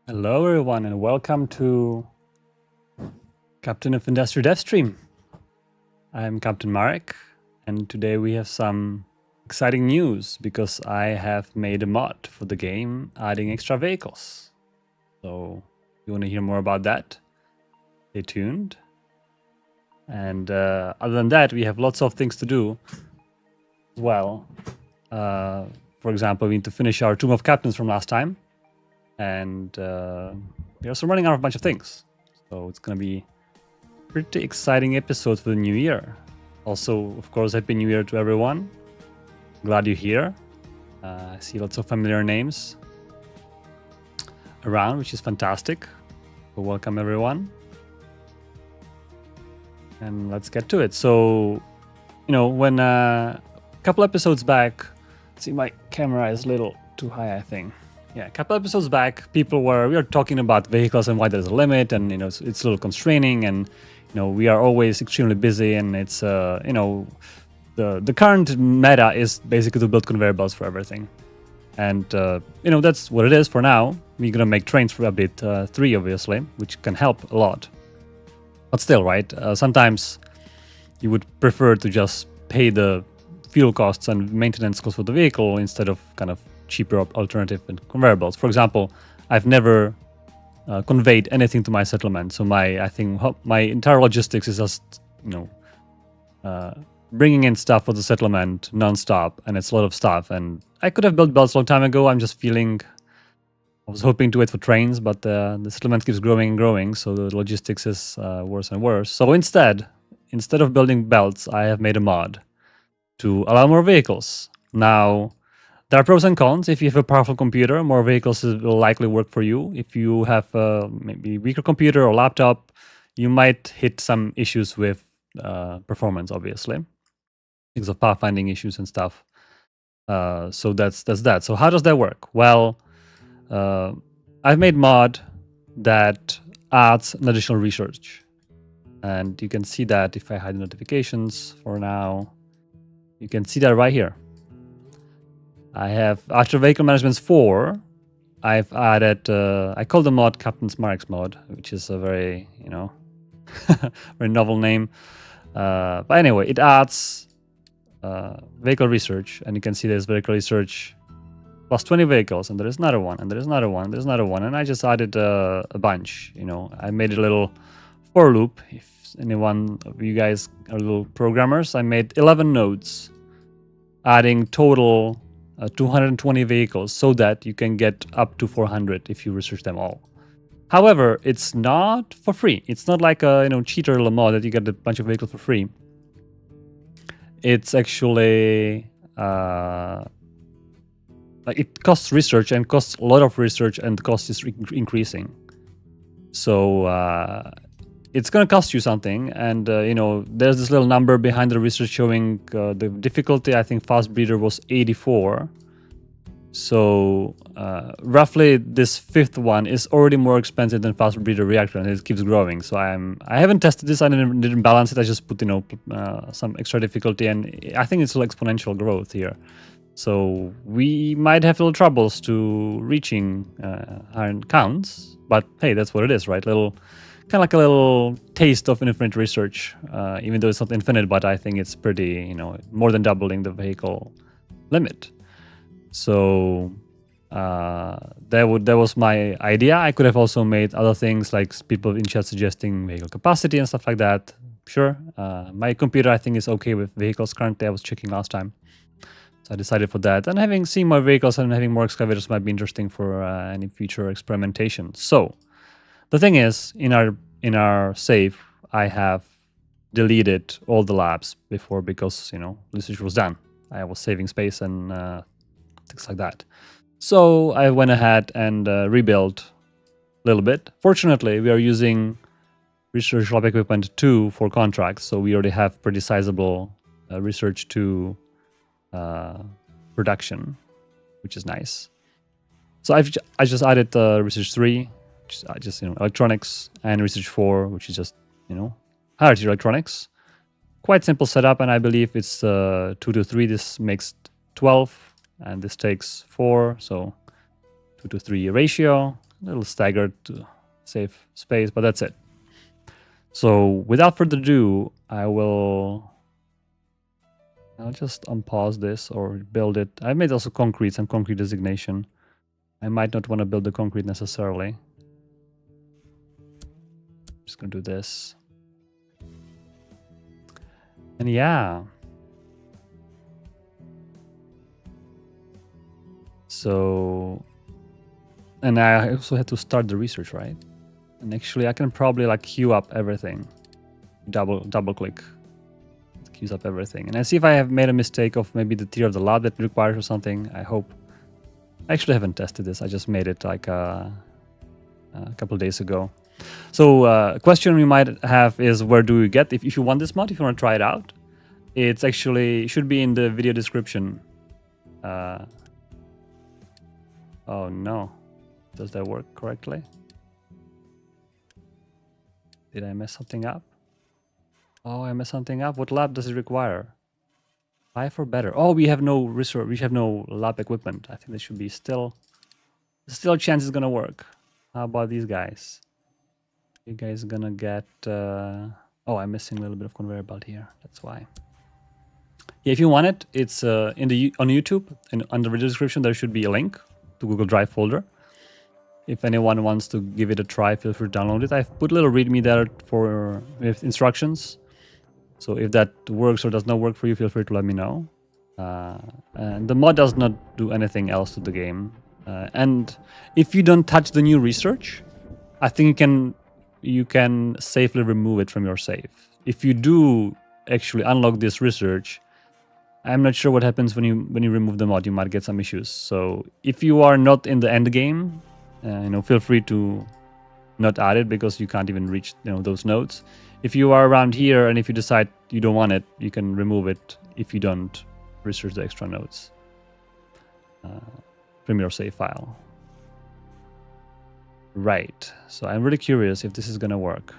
Hello everyone and welcome to Captain of Industry Dev Stream. I'm Captain Marek and today we have some exciting news because I have made a mod for the game adding extra vehicles. So if you want to hear more about that, stay tuned. And other than that, we have lots of things to do as well. For example, we need to finish our Tomb of Captains from last time. And we're also running out of a bunch of things. So it's going to be a pretty exciting episode for the new year. Also, of course, Happy New Year to everyone. Glad you're here. I see lots of familiar names around, which is fantastic. So welcome everyone. And let's get to it. So, when a couple episodes back, see my camera is a little too high, I think. Yeah, a couple episodes back, we were talking about vehicles and why there's a limit, and it's a little constraining, and we are always extremely busy, and it's the current meta is basically to build conveyor belts for everything, and that's what it is for now. We're gonna make trains for update 3, obviously, which can help a lot, but still, right? Sometimes you would prefer to just pay the fuel costs and maintenance costs for the vehicle instead of kind of cheaper alternative and conveyor belts. For example, I've never conveyed anything to my settlement, so I think my entire logistics is just bringing in stuff for the settlement non-stop, and it's a lot of stuff. And I could have built belts a long time ago. I was hoping to wait for trains, but the settlement keeps growing and growing, so the logistics is worse and worse. So instead of building belts, I have made a mod to allow more vehicles. Now, there are pros and cons. If you have a powerful computer, more vehicles will likely work for you. If you have a maybe weaker computer or laptop, you might hit some issues with performance, obviously, because of pathfinding issues and stuff. So that's that. So how does that work? Well, I've made mod that adds an additional research. And you can see that if I hide the notifications for now, you can see that right here. I have, after Vehicle Management 4, I've added, I call the mod Captain Marek's mod, which is a very, very novel name. But anyway, it adds vehicle research, and you can see there's vehicle research plus 20 vehicles, and there is another one, and there is another one, there's another one, and I just added a bunch, I made a little for loop. If anyone of you guys are little programmers, I made 11 nodes, adding total 220 vehicles so that you can get up to 400 if you research them all. However, it's not for free. It's not like a cheater mod that you get a bunch of vehicles for free. It's actually like it costs research and costs a lot of research, and the cost is increasing. So it's going to cost you something, and there's this little number behind the research showing the difficulty. I think fast breeder was 84. So roughly this 5th one is already more expensive than fast breeder reactor, and it keeps growing. So I haven't tested this. I didn't balance it. I just put some extra difficulty, and I think it's still exponential growth here. So we might have little troubles to reaching higher counts, but hey, that's what it is, right? Kind of like a little taste of infinite research, even though it's not infinite, but I think it's pretty, more than doubling the vehicle limit. So that was my idea. I could have also made other things, like people in chat suggesting vehicle capacity and stuff like that. Sure. My computer, I think, is okay with vehicles currently. I was checking last time. So I decided for that. And having seen more vehicles and having more excavators might be interesting for any future experimentation. So the thing is, in our save, I have deleted all the labs before because research was done. I was saving space and things like that. So I went ahead and rebuilt a little bit. Fortunately, we are using Research Lab Equipment 2 for contracts, so we already have pretty sizable Research 2 production, which is nice. So I just added Research 3. Just electronics, and Research 4, which is just hierarchy electronics. Quite simple setup, and I believe it's 2 to 3. This makes 12, and this takes 4, so 2 to 3 ratio. a little staggered to save space, but that's it. So without further ado, I'll just unpause this or build it. I made also some concrete designation. I might not want to build the concrete necessarily. Just gonna do this. And yeah. So, and I also had to start the research, right? And actually I can probably like queue up everything. Double click. It queues up everything. And I see if I have made a mistake of maybe the tier of the lab that it requires or something. I hope. I actually haven't tested this. I just made it like a couple of days ago. So a question we might have is, where do you get, if you want this mod, if you want to try it out, it's actually, it should be in the video description. Oh no, does that work correctly? Did I mess something up? Oh, I messed something up. What lab does it require? 5 or better. Oh, we have no research. We have no lab equipment. I think this should be still a chance it's gonna work. How about these guys? You guys gonna get... oh, I'm missing a little bit of conveyor belt here. That's why. Yeah, if you want it, it's on YouTube, and under the description there should be a link to Google Drive folder. If anyone wants to give it a try, feel free to download it. I've put a little README there with instructions. So if that works or does not work for you, feel free to let me know. And the mod does not do anything else to the game. And if you don't touch the new research, I think you can safely remove it from your save. If you do actually unlock this research, I'm not sure what happens when you remove the mod. You might get some issues. So if you are not in the end game, feel free to not add it, because you can't even reach those nodes. If you are around here and if you decide you don't want it, you can remove it if you don't research the extra nodes from your save file. Right. So I'm really curious if this is gonna work.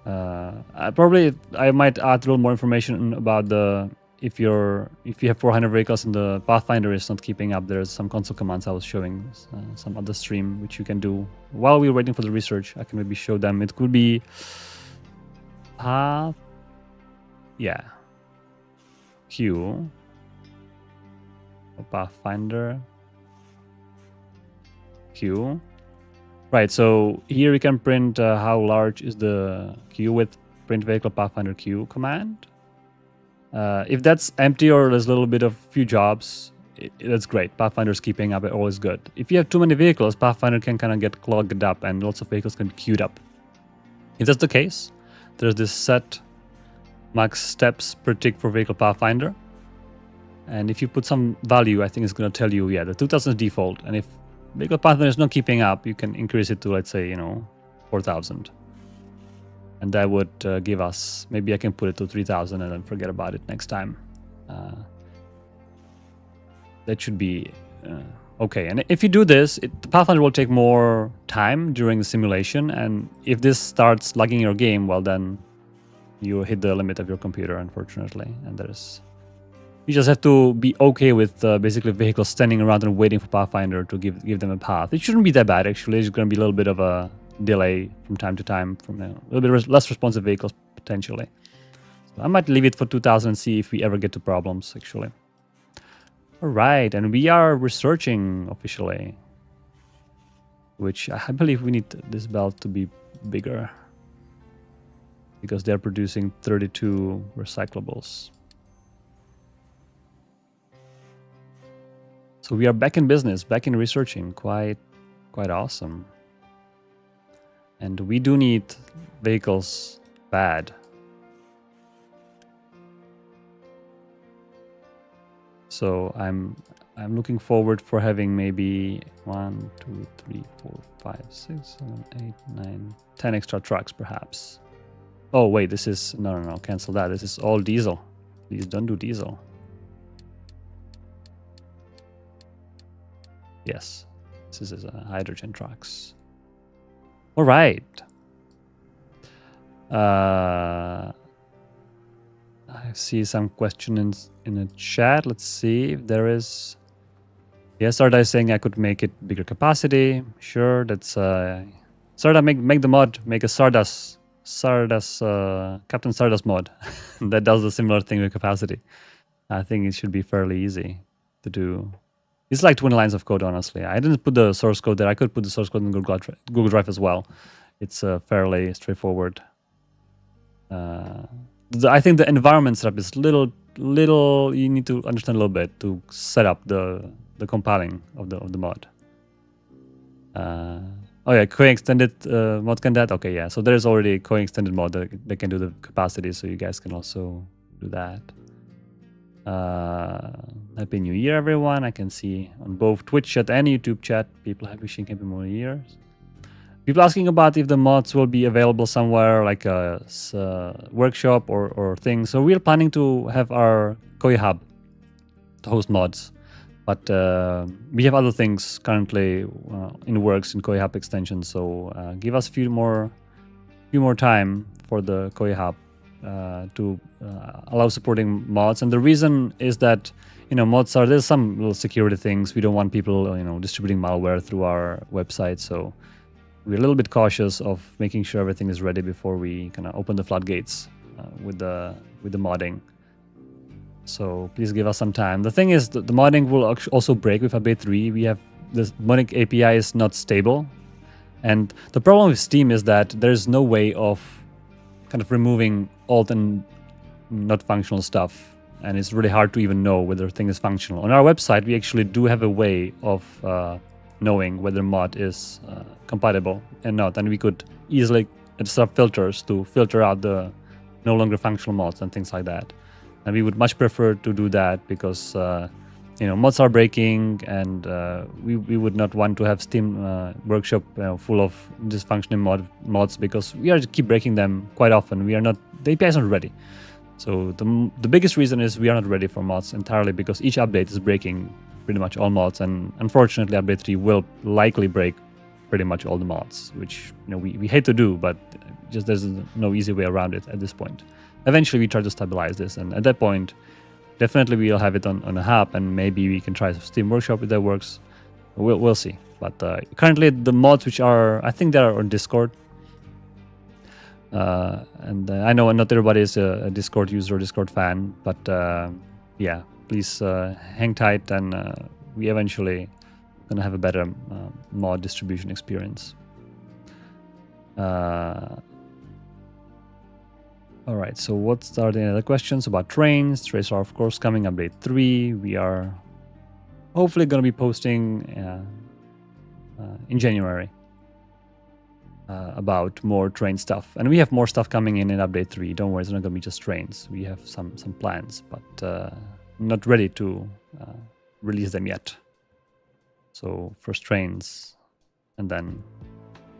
I might add a little more information about the if you have 400 vehicles and the Pathfinder is not keeping up. There's some console commands I was showing some other stream which you can do while we're waiting for the research. I can maybe show them. It could be Q or Pathfinder Q. Right, so here we can print how large is the queue with print vehicle Pathfinder Q command. If that's empty or there's a little bit of few jobs, that's great. Pathfinder's keeping up, it always good. If you have too many vehicles, Pathfinder can kind of get clogged up and lots of vehicles can be queued up. If that's the case, there's this set max steps per tick for vehicle Pathfinder. And if you put some value, I think it's going to tell you, yeah, the 2000 is default. And if vehicle Pathfinder is not keeping up, you can increase it to, let's say, 4000. And that would give us, maybe I can put it to 3000 and then forget about it next time. That should be okay. And if you do this, the Pathfinder will take more time during the simulation. And if this starts lagging your game, well, then you hit the limit of your computer, unfortunately. And you just have to be okay with basically vehicles standing around and waiting for Pathfinder to give them a path. It shouldn't be that bad, actually. It's going to be a little bit of a delay from time to time, from a little bit less responsive vehicles, potentially. So I might leave it for 2000 and see if we ever get to problems, actually. All right, and we are researching officially, which I believe we need this belt to be bigger because they're producing 32 recyclables. So we are back in business, back in researching, quite awesome. And we do need vehicles bad. So I'm looking forward for having maybe 1, 2, 3, 4, 5, 6, 7, 8, 9, 10 extra trucks perhaps. Oh wait, this is no, cancel that. This is all diesel. Please don't do diesel. Yes, this is hydrogen trucks. All right. I see some questions in the chat. Let's see if there is. Yeah, Sarda is saying I could make it bigger capacity. Sure, that's Sarda, make the mod, make a Sardas Captain Sardas mod that does a similar thing with capacity. I think it should be fairly easy to do. It's like 20 lines of code, honestly. I didn't put the source code there. I could put the source code in Google Drive as well. It's fairly straightforward. I think the environment setup is little. You need to understand a little bit to set up the compiling of the mod. Oh yeah, COI extended mod can that? Okay, yeah. So there's already a COI extended mod that can do the capacity, so you guys can also do that. Happy New Year, everyone. I can see on both Twitch chat and YouTube chat people wishing Happy New Year. People asking about if the mods will be available somewhere like a workshop or thing. So we're planning to have our COI hub to host mods, but we have other things currently in works in COI hub extension. So give us a few more time for the COI hub to allow supporting mods. And the reason is that mods there's some little security things. We don't want people distributing malware through our website, so we're a little bit cautious of making sure everything is ready before we kind of open the floodgates with the modding. So please give us some time. The thing is, the modding will also break with update 3. We have this modding API is not stable, and the problem with Steam is that there's no way of kind of removing alt and not functional stuff, and it's really hard to even know whether a thing is functional. On our website, we actually do have a way of knowing whether mod is compatible and not, and we could easily set up filters to filter out the no longer functional mods and things like that. And we would much prefer to do that because mods are breaking, and we would not want to have Steam workshop full of dysfunctioning mods because we are keep breaking them quite often. The API is not ready. So the biggest reason is we are not ready for mods entirely because each update is breaking pretty much all mods, and unfortunately update 3 will likely break pretty much all the mods, which we hate to do, but just there's no easy way around it at this point. Eventually we try to stabilize this, and at that point definitely we'll have it on a hub, and maybe we can try Steam Workshop if that works. We'll see. But currently the mods which are, I think they are on Discord, and I know not everybody is a Discord user or Discord fan, but yeah, please hang tight, and we eventually gonna have a better mod distribution experience. All right, so what's are the other questions about trains? Trains are of course coming, update 3. We are hopefully gonna be posting in January about more train stuff, and we have more stuff coming in update 3. Don't worry, it's not gonna be just trains. We have some plans, but not ready to release them yet. So first trains and then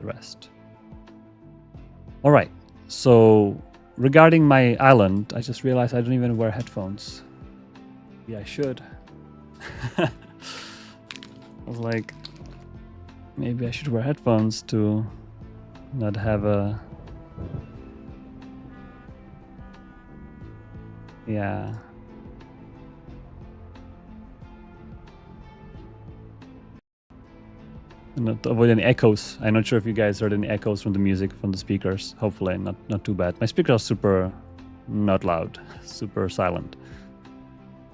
the rest. All right, so regarding my island, I just realized I don't even wear headphones. Yeah, I should. I was like, maybe I should wear headphones to not have a... Yeah. Not to avoid any echoes. I'm not sure if you guys heard any echoes from the music from the speakers. Hopefully not too bad. My speakers are super not loud, super silent.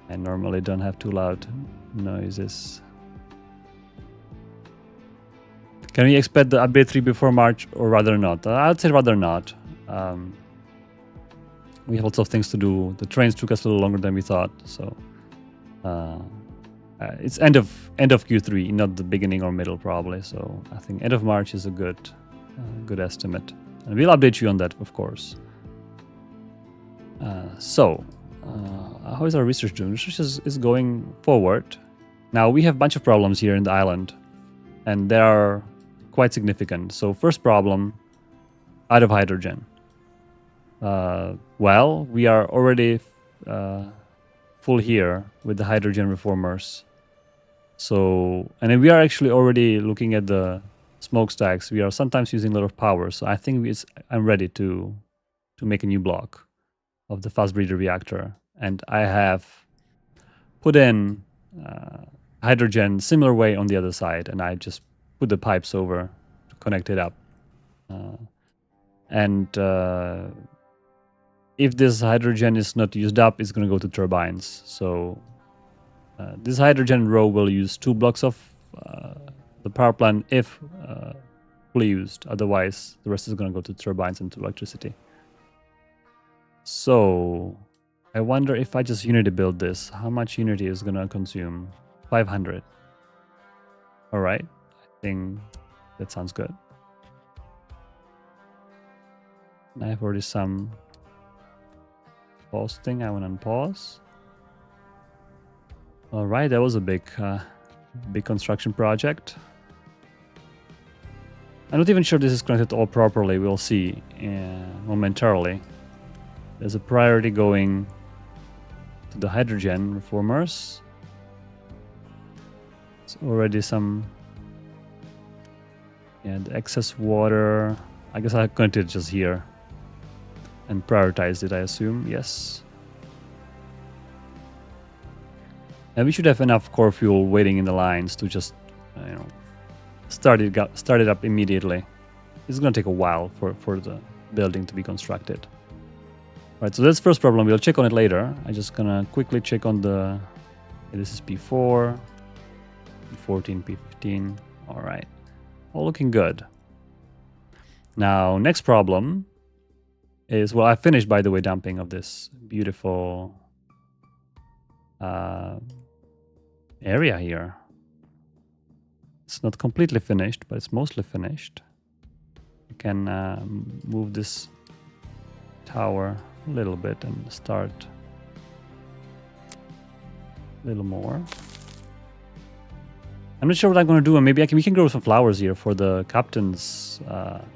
I normally don't have too loud noises. Can we expect the update 3 before March, or rather not? I'd say rather not. We have lots of things to do. The trains took us a little longer than we thought, so it's end of Q3, not the beginning or middle probably. So I think end of March is a good estimate, and we'll update you on that, of course. How is our research doing? Research is going forward. Now we have a bunch of problems here in the island, and they are quite significant. So first problem, out of hydrogen. Well, we are already full here with the hydrogen reformers. So, and we are actually already looking at the smokestacks. We are sometimes using a lot of power. So I think I'm ready to make a new block of the fast breeder reactor. And I have put in hydrogen similar way on the other side, and I just put the pipes over to connect it up. If this hydrogen is not used up, it's going to go to turbines. So this hydrogen row will use 2 blocks of the power plant if fully used. Otherwise, the rest is going to go to turbines and to electricity. So I wonder if I just Unity build this, how much Unity is going to consume? 500. All right, I think that sounds good. I have already some posting. I want to unpause. All right, that was a big construction project. I'm not even sure this is connected all properly. We'll see momentarily. There's a priority going to the hydrogen reformers. It's already some, the excess water. I guess I connected it just here and prioritized it, I assume. Yes. And we should have enough core fuel waiting in the lines to just, start it up immediately. It's going to take a while for the building to be constructed. All right, so that's the first problem. We'll check on it later. I'm just going to quickly check on the... this is P4, P14, P15. All right, all looking good. Now, next problem is, well, I finished, by the way, dumping of this beautiful area here. It's not completely finished, but it's mostly finished. You can move this tower a little bit and start a little more. I'm not sure what I'm going to do, and maybe we can grow some flowers here for the captain's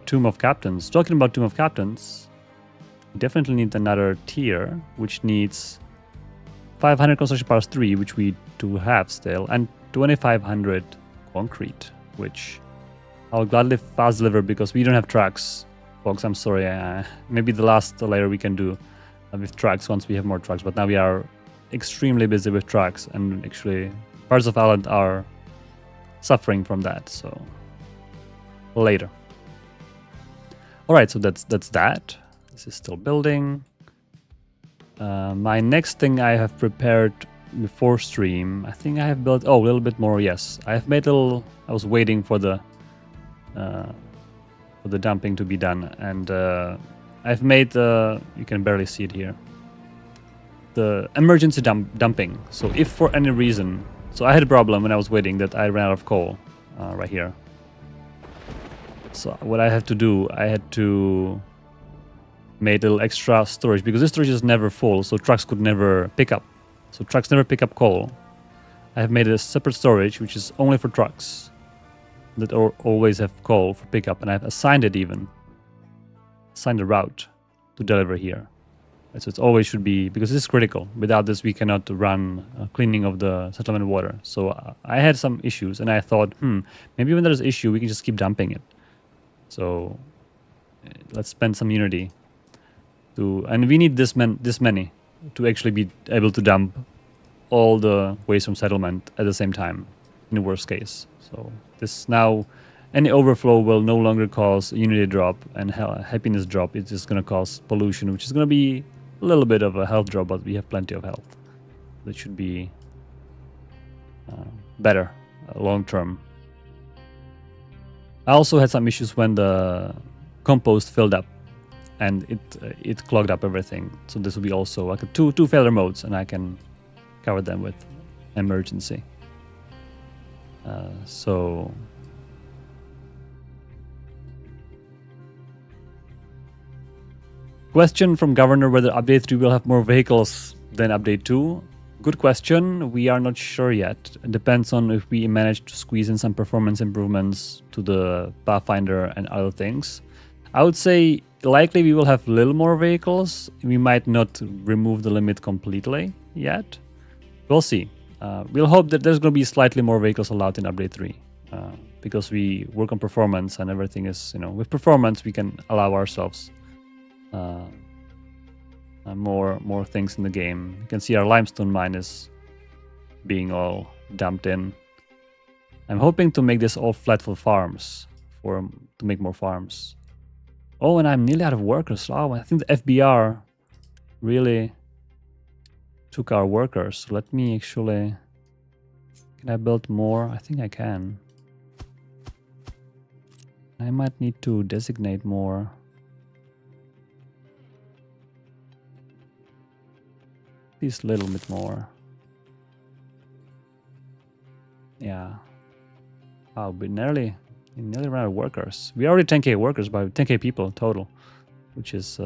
Tomb of Captains. Talking about Tomb of Captains, we definitely need another tier, which needs 500 construction powers 3, which we do have still, and 2500 concrete, which I'll gladly fast deliver because we don't have trucks, folks. I'm sorry. Maybe the last layer we can do with trucks once we have more trucks, but now we are extremely busy with trucks, and actually parts of Ireland are suffering from that. So later. All right, so that's that. This is still building. My next thing I have prepared before stream, I think I have built a little bit more. Yes, I have made little. I was waiting for the dumping to be done, and I've made you can barely see it here, the emergency dumping. So if for any reason, so I had a problem when I was waiting that I ran out of coal right here. So what I have to do, I had to make a little extra storage because this storage is never full, so trucks could never pick up. So trucks never pick up coal. I have made a separate storage which is only for trucks that always have coal for pickup, and I've assigned it even. Assigned a route to deliver here. So it always should be, because this is critical. Without this, we cannot run cleaning of the settlement water. So I had some issues, and I thought, maybe when there's an issue, we can just keep dumping it. So let's spend some Unity and we need this many to actually be able to dump all the waste from settlement at the same time in the worst case. So this now, any overflow will no longer cause Unity drop and happiness drop. It's just going to cause pollution, which is going to be a little bit of a health drop, but we have plenty of health. That should be better long term. I also had some issues when the compost filled up and it clogged up everything. So this will be also like two failure modes, and I can cover them with emergency. So question from Governor whether update 3 will have more vehicles than update 2. Good question. We are not sure yet. It depends on if we manage to squeeze in some performance improvements to the Pathfinder and other things. I would say likely we will have a little more vehicles. We might not remove the limit completely yet. We'll see. We'll hope that there's going to be slightly more vehicles allowed in update 3 because we work on performance and everything is, with performance we can allow ourselves more things in the game. You can see our limestone mine is being all dumped in. I'm hoping to make this all flat for farms, to make more farms. Oh, and I'm nearly out of workers. Oh, I think the FBR really took our workers. So let me actually... Can I build more? I think I can. I might need to designate more. At least a little bit more. Yeah. Oh, we nearly ran out of workers. We already 10k workers, but 10k people total, which is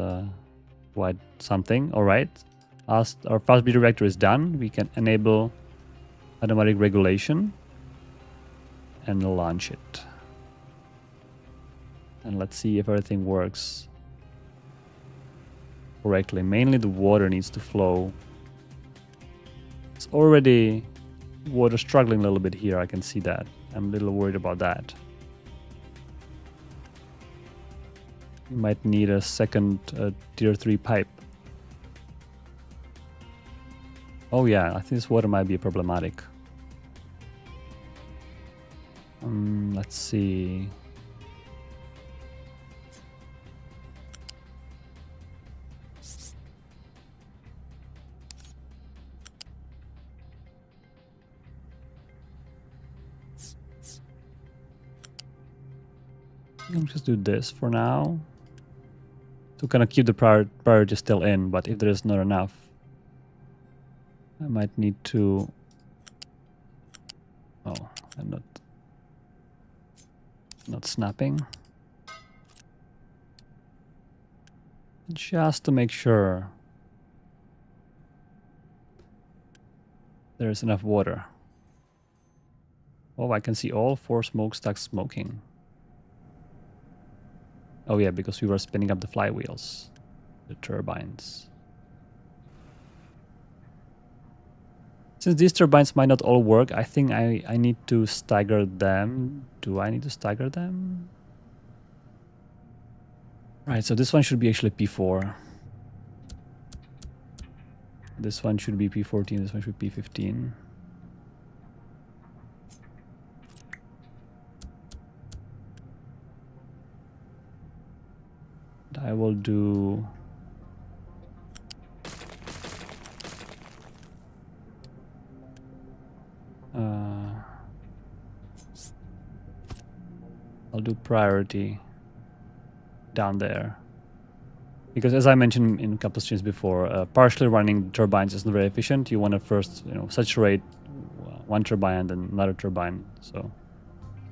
quite something. All right. As our fast breeder reactor is done, we can enable automatic regulation and launch it. And let's see if everything works correctly. Mainly the water needs to flow. It's already water struggling a little bit here. I can see that. I'm a little worried about that. We might need a second tier 3 pipe. Oh yeah, I think this water might be problematic. Let's see. I'll just do this for now to kind of keep the priority still in, but if there is not enough, I might need to... Oh, I'm not snapping. Just to make sure there is enough water. Oh, I can see all 4 smokestacks smoking. Oh yeah, because we were spinning up the flywheels, the turbines. Since these turbines might not all work, I think I need to stagger them. Do I need to stagger them? Right, so this one should be actually P4. This one should be P14, this one should be P15. I will do... I'll do priority down there. Because as I mentioned in a couple of streams before, partially running turbines isn't very efficient. You want to first, saturate one turbine and then another turbine. So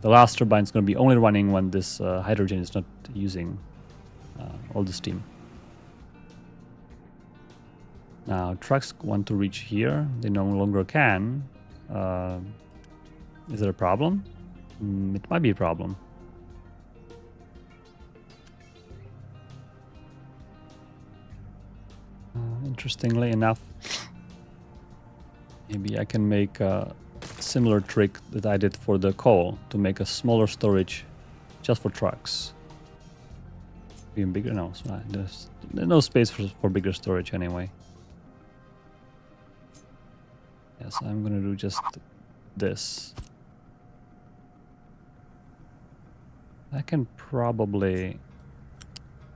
the last turbine is going to be only running when this hydrogen is not using all the steam. Now trucks want to reach here. They no longer can. Is there a problem? It might be a problem. Interestingly enough, maybe I can make a similar trick that I did for the coal to make a smaller storage just for trucks. Even bigger? No, there's no space for bigger storage anyway. Yes, I'm gonna do just this. I can probably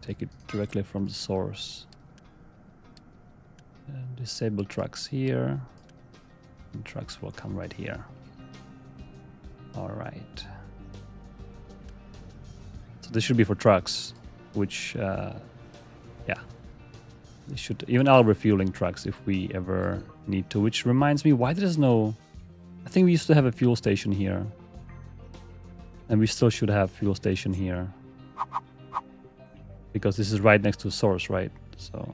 take it directly from the source. Disable trucks here. And trucks will come right here. All right. So this should be for trucks, which, yeah. They should, even our refueling trucks if we ever need to, which reminds me, why there's no... I think we used to have a fuel station here. And we still should have fuel station here. Because this is right next to the source, right? So...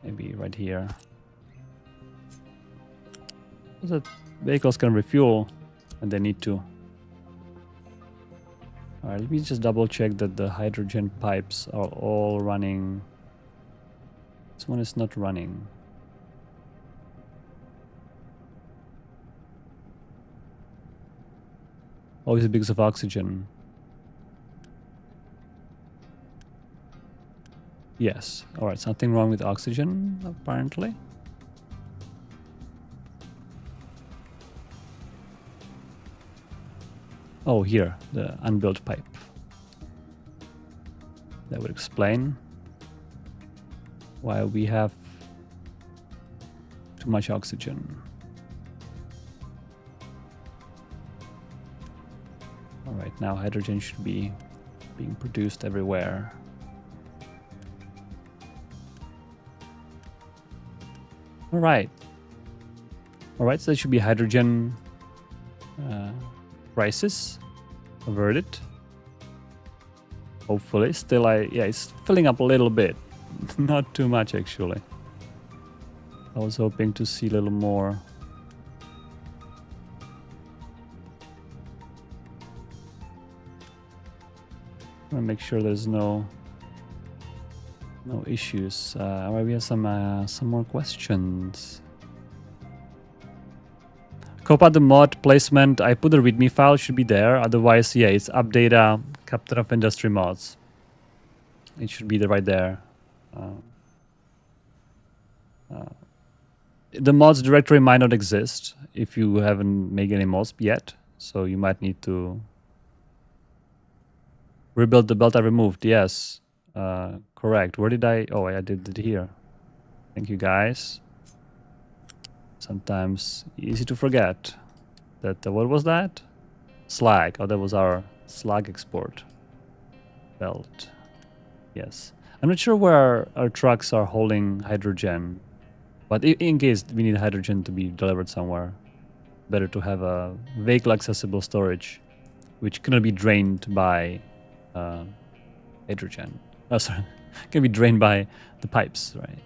maybe right here. So that vehicles can refuel when they need to. Alright, let me just double check that the hydrogen pipes are all running. This one is not running. Oh, is it because of oxygen? Yes. Alright, something wrong with oxygen, apparently. Oh, here, the unbuilt pipe. That would explain why we have too much oxygen. All right, now hydrogen should be being produced everywhere. All right. All right, so that should be hydrogen crisis averted. Hopefully, still yeah, it's filling up a little bit. Not too much, actually. I was hoping to see a little more. I want to make sure there's no issues. Alright, we have some more questions. Copa the mod placement. I put the README file, should be there. Otherwise, yeah, it's update Captain of Industry mods. It should be right there. The mods directory might not exist if you haven't made any mods yet, so you might need to rebuild the belt I removed. Yes, correct. Where did I? Oh, I did it here. Thank you, guys. Sometimes easy to forget that. What was that? Slag. Oh, that was our slag export belt. Yes. I'm not sure where our trucks are holding hydrogen, but in case we need hydrogen to be delivered somewhere, better to have a vehicle accessible storage, which cannot be drained by hydrogen. Oh, sorry, can be drained by the pipes, right?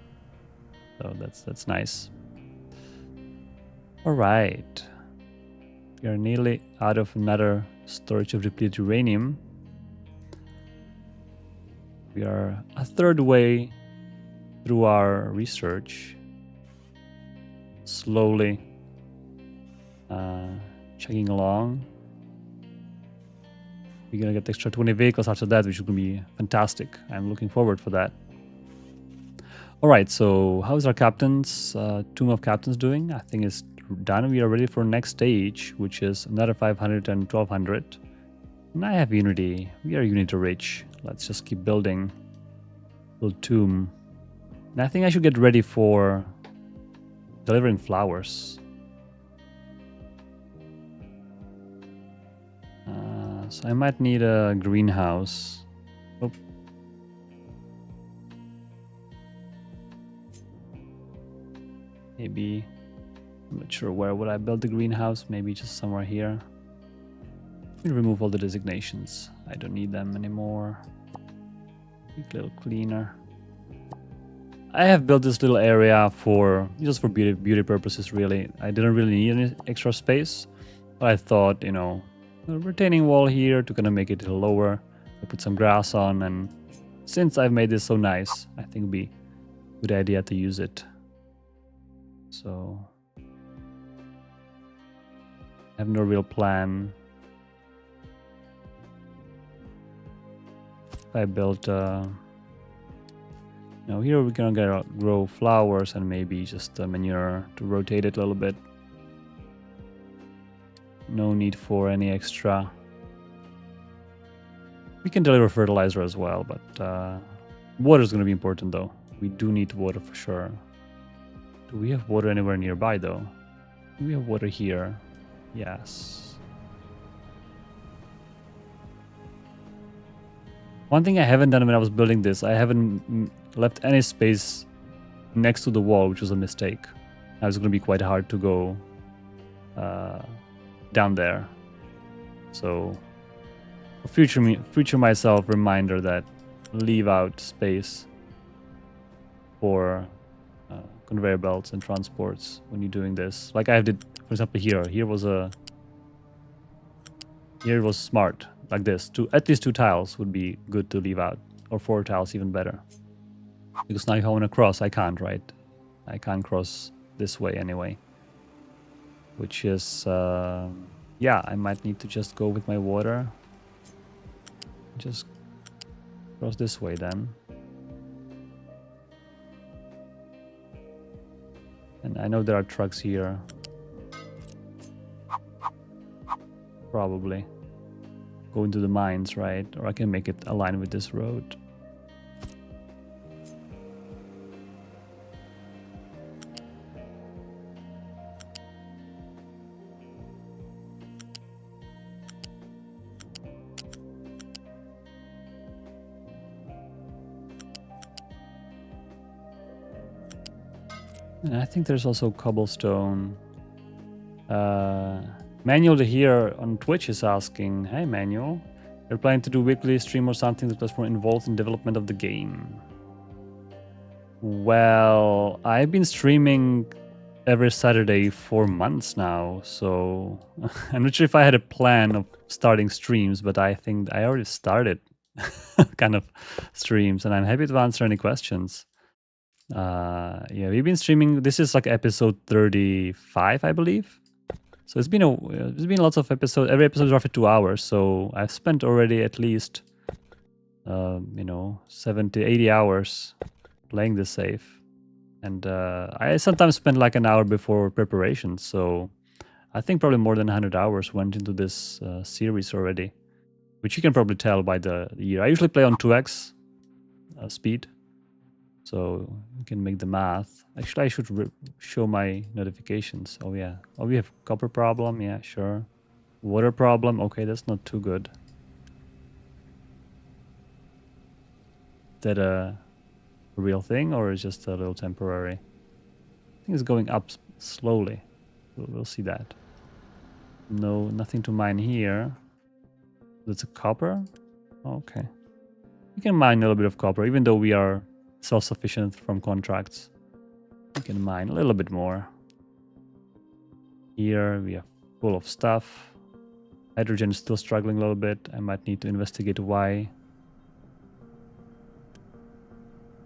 So that's nice. All right, we are nearly out of another storage of depleted uranium. We are a third way through our research. Slowly chugging along. We're gonna get extra 20 vehicles after that, which is gonna be fantastic. I'm looking forward for that. All right, so how's our captain's Tomb of Captains doing? I think it's done. We are ready for next stage, which is another 500 and 1200. And I have Unity. We are Unity rich. Let's just keep building. Build tomb. And I think I should get ready for delivering flowers. So I might need a greenhouse. Oh. Maybe, I'm not sure where would I build the greenhouse. Maybe just somewhere here. We'll remove all the designations. I don't need them anymore. Make it a little cleaner. I have built this little area for just for beauty purposes, really. I didn't really need any extra space, but I thought, you know, a retaining wall here to kind of make it a little lower. I put some grass on, and since I've made this so nice, I think it'd be a good idea to use it. So I have no real plan. I built now here we're gonna grow flowers and maybe just manure to rotate it a little bit. No need for any extra. We can deliver fertilizer as well, but water is gonna be important though. We do need water for sure. Do we have water anywhere nearby though? Do we have water here? Yes. One thing I haven't done when I was building this, I haven't left any space next to the wall, which was a mistake. Now it's going to be quite hard to go down there. So, for future myself, reminder that leave out space for conveyor belts and transports when you're doing this. Like I did, for example, here. Here it was smart. Like this, at least 2 tiles would be good to leave out, or 4 tiles even better. Because now if I want to cross, I can't, right? I can't cross this way anyway. Which is, yeah, I might need to just go with my water. Just cross this way then. And I know there are trucks here. Probably. go into the mines, right? Or I can make it align with this road. And I think there's also cobblestone. Manuel here on Twitch is asking, hey Manuel, you're planning to do weekly stream or something that's more involved in development of the game? Well, I've been streaming every Saturday for months now, so I'm not sure if I had a plan of starting streams, but I think I already started kind of streams, and I'm happy to answer any questions. Yeah, we've been streaming. This is like episode 35, I believe. So it's been lots of episodes. Every episode is roughly 2 hours. So I've spent already at least, 70, 80 hours playing this safe. And I sometimes spend like an hour before preparation. So I think probably more than 100 hours went into this series already, which you can probably tell by the year. I usually play on 2x speed. So you can make the math. Actually, I should show my notifications. Oh yeah. Oh, we have copper problem. Yeah, sure. Water problem. Okay, that's not too good. Is that a real thing or is just a little temporary? I think it's going up slowly. We'll see that. No, nothing to mine here. That's a copper. Okay. We can mine a little bit of copper, even though we are self-sufficient from contracts. We can mine a little bit more. Here we are full of stuff. Hydrogen is still struggling a little bit. I might need to investigate why.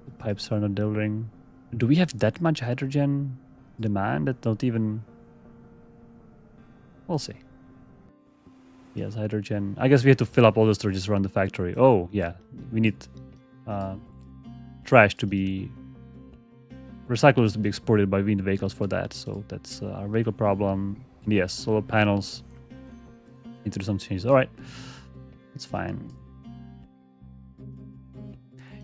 The pipes are not delivering. Do we have that much hydrogen demand? That not even... We'll see. Yes, hydrogen. I guess we have to fill up all the storages around the factory. Oh, yeah. We need... trash to be recyclers to be exported by wind vehicles for that, so that's our vehicle problem. And yes, solar panels need to do some changes. All right, that's fine.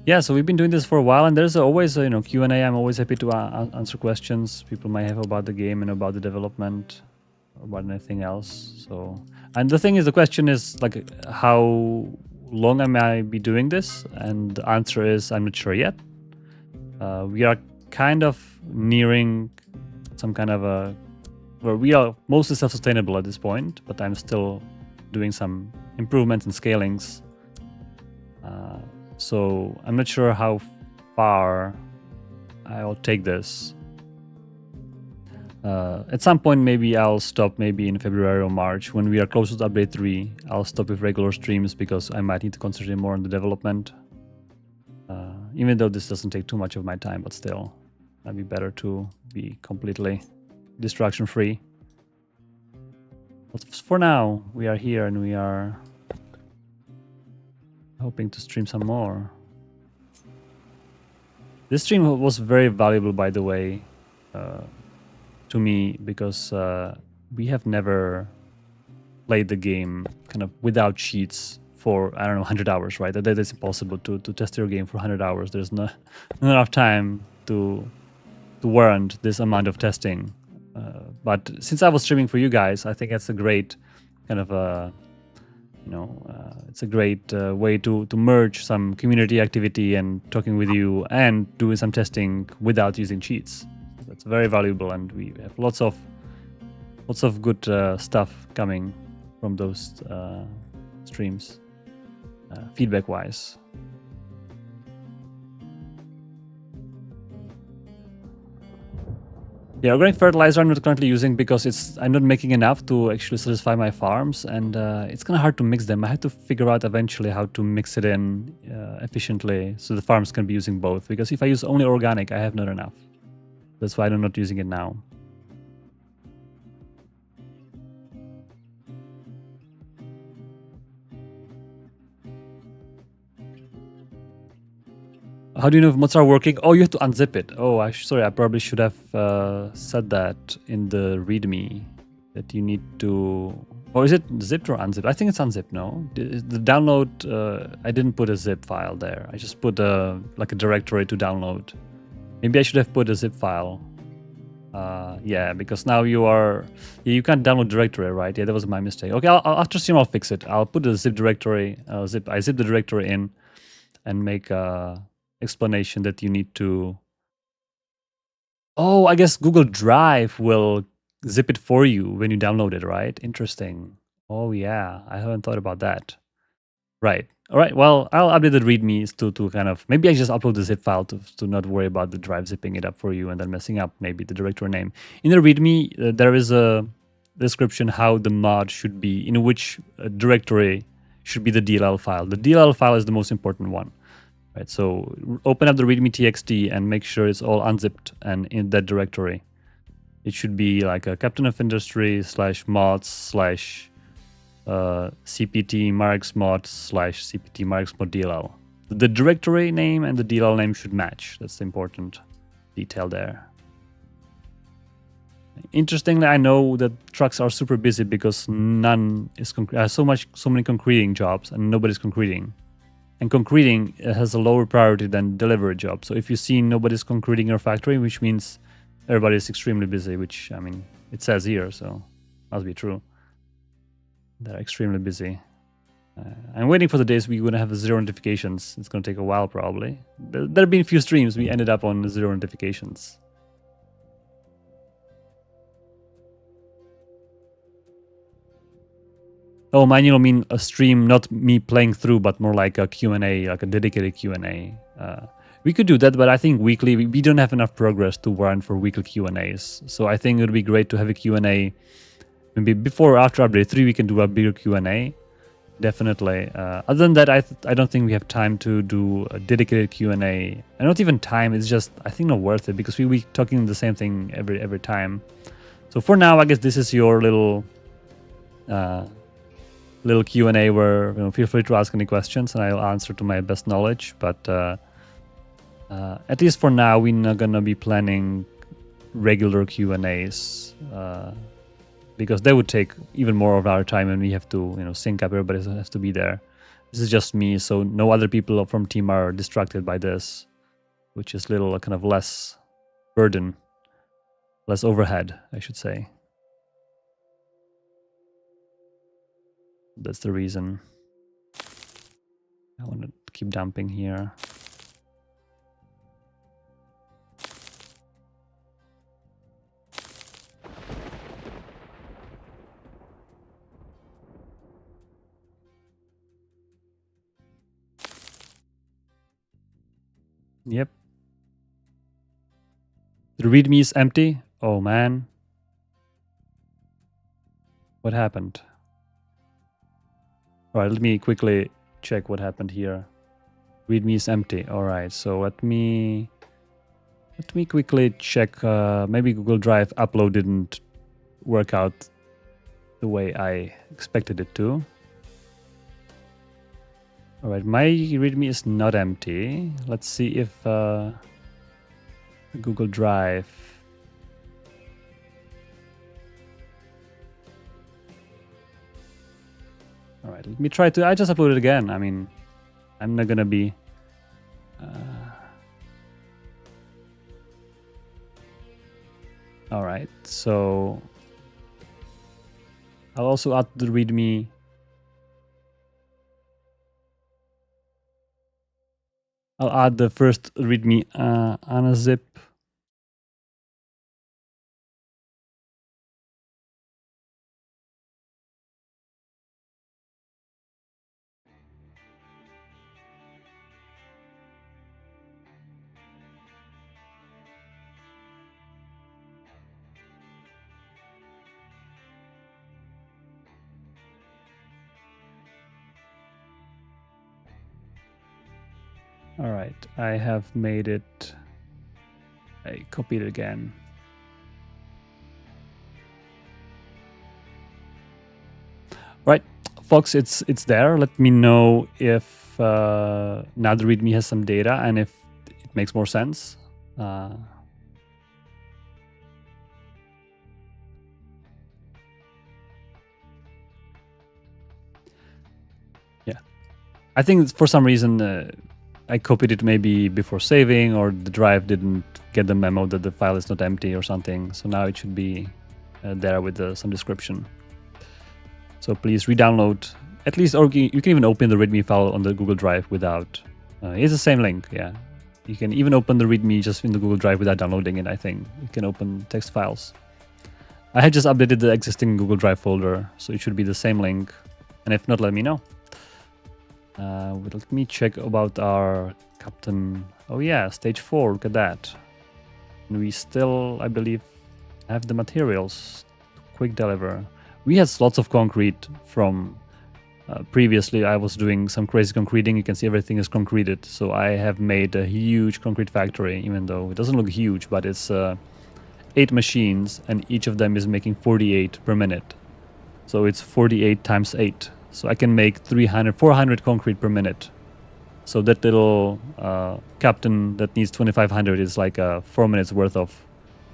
Yeah, so we've been doing this for a while, and there's always Q&A. I'm always happy to answer questions people might have about the game and about the development or about anything else. So, and the thing is, the question is like, how long am I be doing this? And the answer is I'm not sure yet. We are kind of nearing some kind of a, where we are mostly self-sustainable at this point, but I'm still doing some improvements and scalings. So I'm not sure how far I'll take this. At some point, maybe I'll stop, maybe in February or March, when we are closer to update 3. I'll stop with regular streams because I might need to concentrate more on the development. Even though this doesn't take too much of my time, but still, it'd be better to be completely distraction-free. But for now, we are here and we are hoping to stream some more. This stream was very valuable, by the way, to me, because we have never played the game kind of without cheats for, I don't know, 100 hours, right? That is impossible to test your game for 100 hours. There's not enough time to warrant this amount of testing. But since I was streaming for you guys, I think that's a great kind of a, it's a great way to merge some community activity and talking with you and doing some testing without using cheats. That's very valuable, and we have lots of good stuff coming from those streams, feedback-wise. Yeah, organic fertilizer I'm not currently using because I'm not making enough to actually satisfy my farms, and it's kind of hard to mix them. I have to figure out eventually how to mix it in efficiently so the farms can be using both, because if I use only organic, I have not enough. That's why I'm not using it now. How do you know if mods are working? Oh, you have to unzip it. Oh, sorry, I probably should have said that in the README, that you need to Or is it zipped or unzipped? I think it's unzipped, no? The download, I didn't put a zip file there. I just put like a directory to download. Maybe I should have put a zip file. Yeah, because now you can't download directory, right? Yeah, that was my mistake. Okay, after stream I'll fix it. I'll put a zip directory, I zip the directory in and make a explanation that you need to... Oh, I guess Google Drive will zip it for you when you download it, right? Interesting. Oh yeah, I haven't thought about that. Right. All right. Well, I'll update the READMEs to kind of... Maybe I just upload the zip file to not worry about the drive zipping it up for you and then messing up maybe the directory name. In the README, there is a description how the mod should be, in which directory should be the DLL file. The DLL file is the most important one. Right. So open up the README TXT and make sure it's all unzipped and in that directory. It should be like a Captain of Industry /mods/ CPT Marek's mod / CPT Marek's mod DLL. The directory name and the DLL name should match. That's the important detail there. Interestingly, I know that trucks are super busy because none is so many concreting jobs and nobody's concreting. And concreting has a lower priority than delivery jobs. So if you see nobody's concreting your factory, which means everybody's extremely busy, which, I mean, it says here, so must be true. They're extremely busy. I'm waiting for the days we're going to have 0 notifications. It's going to take a while, probably. There have been a few streams we ended up on 0 notifications. Oh, manual mean a stream, not me playing through, but more like a Q&A, like a dedicated Q&A. We could do that, but I think weekly, we don't have enough progress to warrant for weekly Q&As. So I think it would be great to have a Q&A. Maybe before or after update 3, we can do a bigger Q&A. Definitely. Other than that, I don't think we have time to do a dedicated Q&A. And not even time, it's just, I think, not worth it, because we be talking the same thing every time. So for now, I guess this is your little Q&A where, feel free to ask any questions and I'll answer to my best knowledge. But at least for now, we're not gonna be planning regular Q&As because they would take even more of our time, and we have to sync up. Everybody has to be there. This is just me, so no other people from team are distracted by this, which is little kind of less burden, less overhead, I should say. That's the reason. I want to keep dumping here. Yep. The README is empty. Oh man. What happened? All right, let me quickly check what happened here. README is empty. All right, so let me quickly check. Maybe Google Drive upload didn't work out the way I expected it to. All right, my README is not empty. Let's see if Google Drive. All right, let me try to... I just uploaded it again. I mean, I'm not gonna be... All right, so I'll also add the README. I'll add the first README unzip. All right, I have made it. I copied it again. Right, folks, it's there. Let me know if now the README has some data and if it makes more sense. I think for some reason I copied it maybe before saving, or the drive didn't get the memo that the file is not empty or something. So now it should be there with some description. So please re-download at least, or you can even open the README file on the Google Drive without. Here's the same link. Yeah, you can even open the README just in the Google Drive without downloading it. I think you can open text files. I had just updated the existing Google Drive folder, so it should be the same link. And if not, let me know. Let me check about our Captain. Oh yeah, stage 4. Look at that. And we still, I believe, have the materials to quick deliver. We had lots of concrete from previously. I was doing some crazy concreting. You can see everything is concreted. So I have made a huge concrete factory, even though it doesn't look huge, but it's 8 machines, and each of them is making 48 per minute. So it's 48 times 8. So I can make 400 concrete per minute. So that little Captain that needs 2500 is like 4 minutes worth of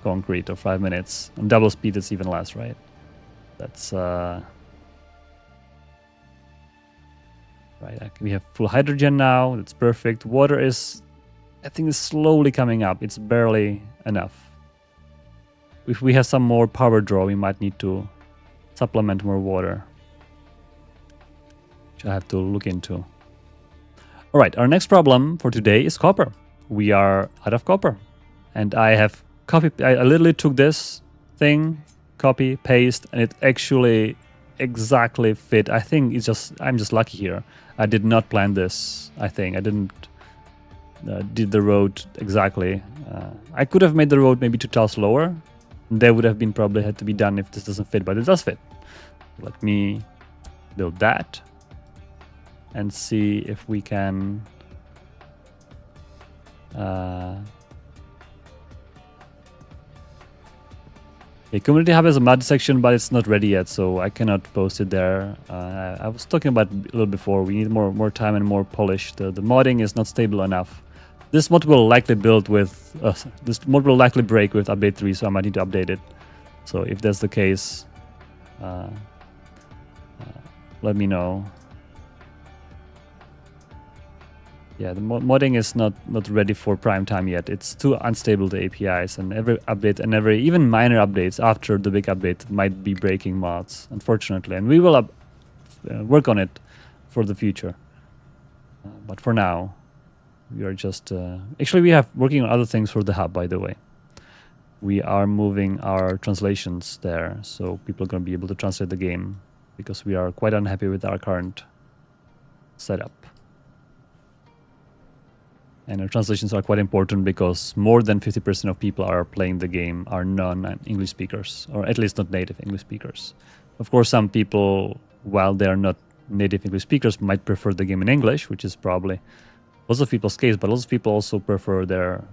concrete, or 5 minutes. On double speed, it's even less, right? That's right. We have full hydrogen now. That's perfect. Water is, I think, is slowly coming up. It's barely enough. If we have some more power draw, we might need to supplement more water, which I have to look into. All right, our next problem for today is copper. We are out of copper, and I have I literally took this thing, copy, paste, and it actually exactly fit. I think I'm just lucky here. I did not plan this. I think I didn't did the road exactly. I could have made the road maybe 2 tiles lower. That would have been probably had to be done if this doesn't fit, but it does fit. Let me build that and see if we can the community hub has a mud section, but it's not ready yet, so I cannot post it there. I was talking about a little before. We need more time and more polish. The modding is not stable enough. This mod will likely break with update 3, so I might need to update it. So if that's the case, let me know. Yeah, the modding is not ready for prime time yet. It's too unstable, the APIs, and every update and even minor updates after the big update might be breaking mods, unfortunately. And we will work on it for the future. But for now, we are just... actually, we have working on other things for the hub, by the way. We are moving our translations there, so people are going to be able to translate the game, because we are quite unhappy with our current setup. And our translations are quite important because more than 50% of people are playing the game are non-English speakers, or at least not native English speakers. Of course, some people, while they are not native English speakers, might prefer the game in English, which is probably lots of people's case, but lots of people also prefer their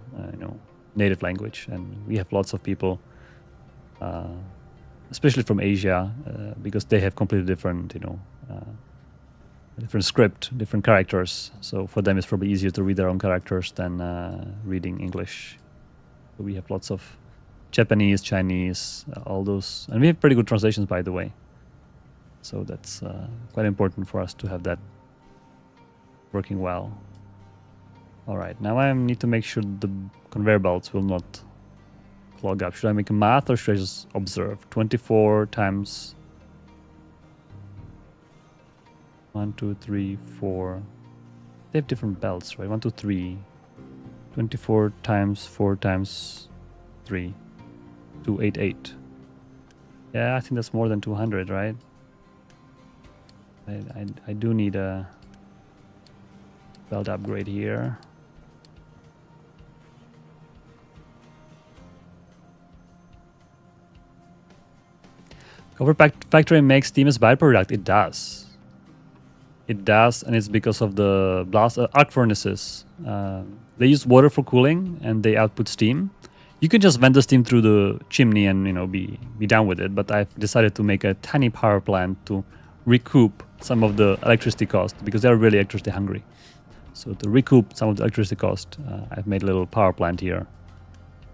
native language. And we have lots of people, especially from Asia, because they have completely different, different script, different characters. So for them, it's probably easier to read their own characters than reading English. So we have lots of Japanese, Chinese, all those. And we have pretty good translations, by the way. So that's quite important for us to have that working well. All right, now I need to make sure the conveyor belts will not clog up. Should I make a math or should I just observe? 24 times... 1, 2, 3, 4. They have different belts, right? 1, 2, 3. 24 times 4 times 3. 288. Yeah, I think that's more than 200, right? I do need a belt upgrade here. Copper factory makes steam as byproduct. It does. It does, and it's because of the arc furnaces. They use water for cooling, and they output steam. You can just vent the steam through the chimney and be done with it. But I've decided to make a tiny power plant to recoup some of the electricity cost because they're really electricity hungry. So to recoup some of the electricity cost, I've made a little power plant here,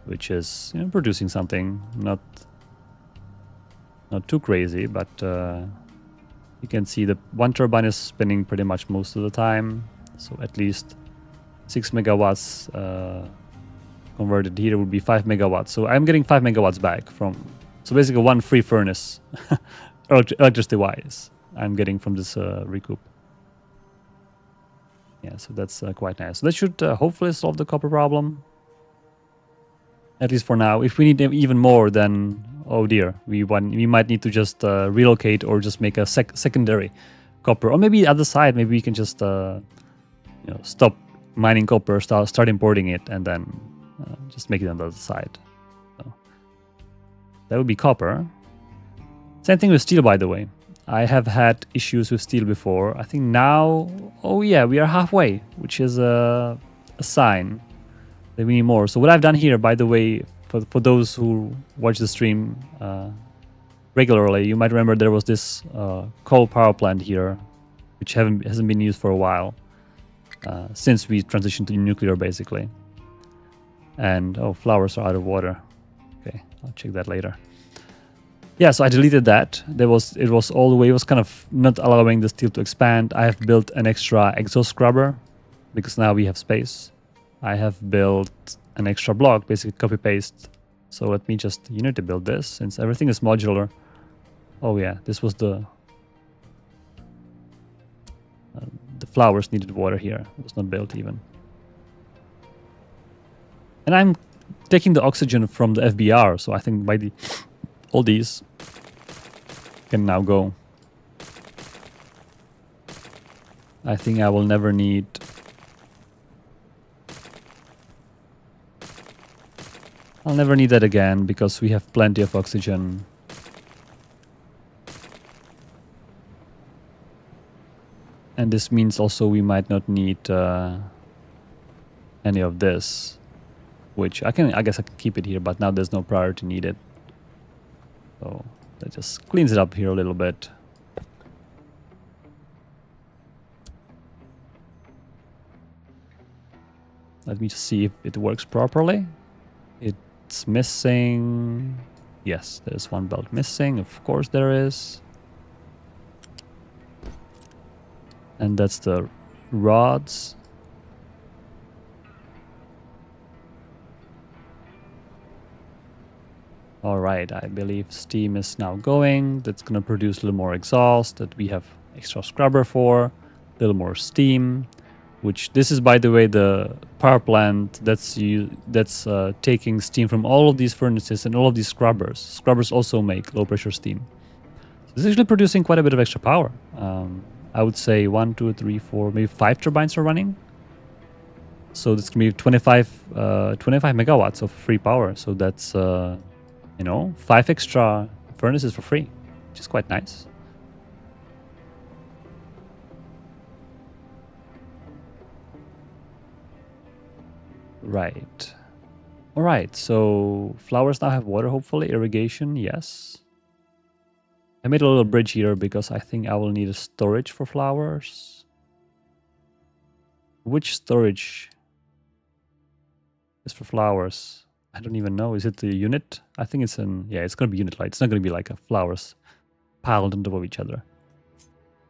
which is producing something not too crazy, but You can see the one turbine is spinning pretty much most of the time. So at least 6 megawatts converted here would be 5 megawatts. So I'm getting 5 megawatts back from, so basically one free furnace, electricity wise, I'm getting from this recoup. Yeah, so that's quite nice. So that should hopefully solve the copper problem. At least for now. If we need even more, then oh dear, we might need to just relocate or just make a secondary copper, or maybe the other side. Maybe we can just stop mining copper, start importing it, and then just make it on the other side. So that would be copper. Same thing with steel, by the way. I have had issues with steel before. I think now, oh yeah, we are halfway, which is a sign that we need more. So what I've done here, by the way, for those who watch the stream regularly, you might remember there was this coal power plant here, which hasn't been used for a while, since we transitioned to nuclear, basically. And oh, flowers are out of water. Okay, I'll check that later. Yeah, so I deleted that. It was all the way. It was kind of not allowing the steel to expand. I have built an extra exhaust scrubber because now we have space. I have built an extra block, basically copy paste. So let me just Unity build this since everything is modular. Oh yeah, this was the flowers needed water here. It was not built even. And I'm taking the oxygen from the FBR, so I think by all these can now go. I think I will never need I'll never need that again because we have plenty of oxygen. And this means also we might not need any of this, which I guess I can keep it here, but now there's no priority needed. So that just cleans it up here a little bit. Let me just see if it works properly. It's missing. Yes, there's one belt missing. Of course there is. And that's the rods. All right, I believe steam is now going. That's going to produce a little more exhaust that we have extra scrubber for. A little more steam, which this is, by the way, the power plant that's taking steam from all of these furnaces and all of these scrubbers. Scrubbers also make low pressure steam. So this is actually producing quite a bit of extra power. I would say 1, 2, 3, 4, maybe 5 turbines are running. So this can be 25 megawatts of free power. So that's 5 extra furnaces for free, which is quite nice. Right. All right, so flowers now have water, hopefully. Irrigation, yes. I made a little bridge here because I think I will need a storage for flowers. Which storage is for flowers? I don't even know. Is it the unit? I think it's yeah, it's going to be unit light. It's not going to be like a flowers piled on top of each other.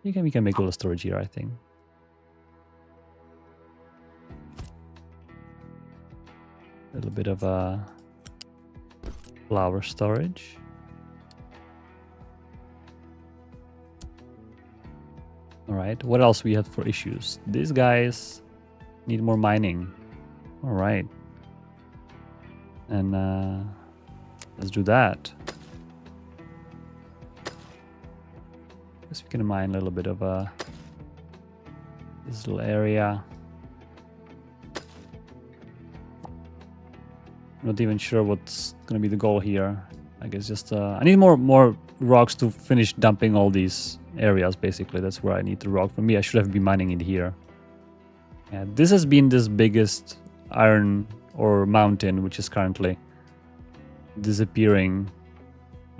We can make a little storage here, I think. A little bit of a flower storage. All right, what else we have for issues? These guys need more mining. All right. And let's do that. Guess we can mine a little bit of this little area. Not even sure what's gonna be the goal here. I guess just I need more rocks to finish dumping all these areas. Basically, that's where I need the rock. For me, I should have been mining it here. Yeah, this has been this biggest iron ore mountain, which is currently disappearing.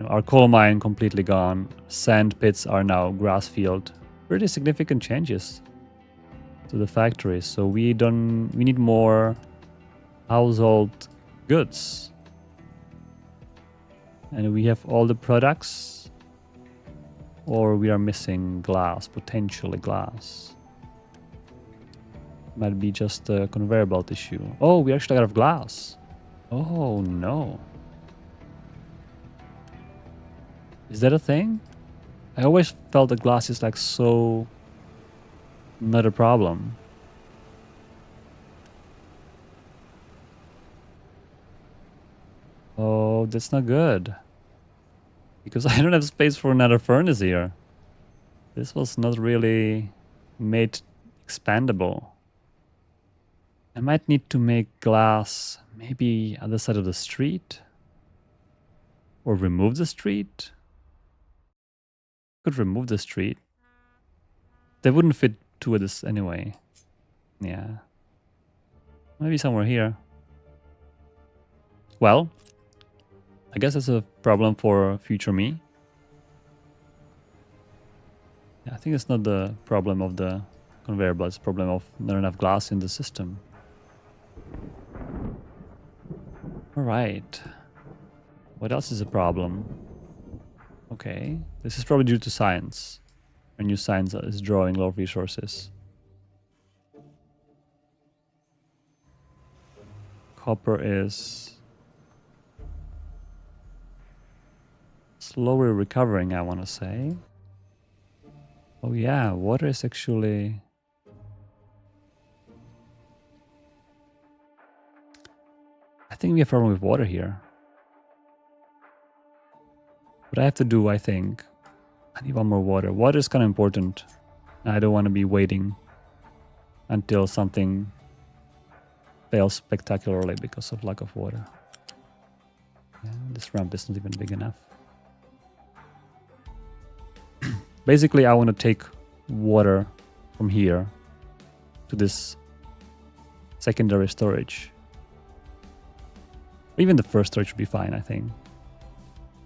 Our coal mine completely gone. Sand pits are now grass field. Pretty significant changes to the factory. So we need more household goods. And we have all the products. Or we are missing glass, potentially glass. Might be just a conveyor belt issue. Oh, we actually got out of glass. Oh no. Is that a thing? I always felt that glass is like so not a problem. Oh, that's not good. Because I don't have space for another furnace here. This was not really made expandable. I might need to make glass maybe other side of the street. Or remove the street. Could remove the street. They wouldn't fit two of this anyway. Yeah. Maybe somewhere here. Well, I guess that's a problem for future me. Yeah, I think it's not the problem of the conveyor, but it's a problem of not enough glass in the system. Alright. What else is a problem? Okay. This is probably due to science. A new science is drawing low resources. Copper is slowly recovering, I want to say. Oh yeah, water is actually... I think we have a problem with water here. What I have to do, I think... I need one more water. Water is kind of important. I don't want to be waiting until something fails spectacularly because of lack of water. Yeah, this ramp is not even big enough. Basically, I want to take water from here to this secondary storage. Even the first storage would be fine, I think.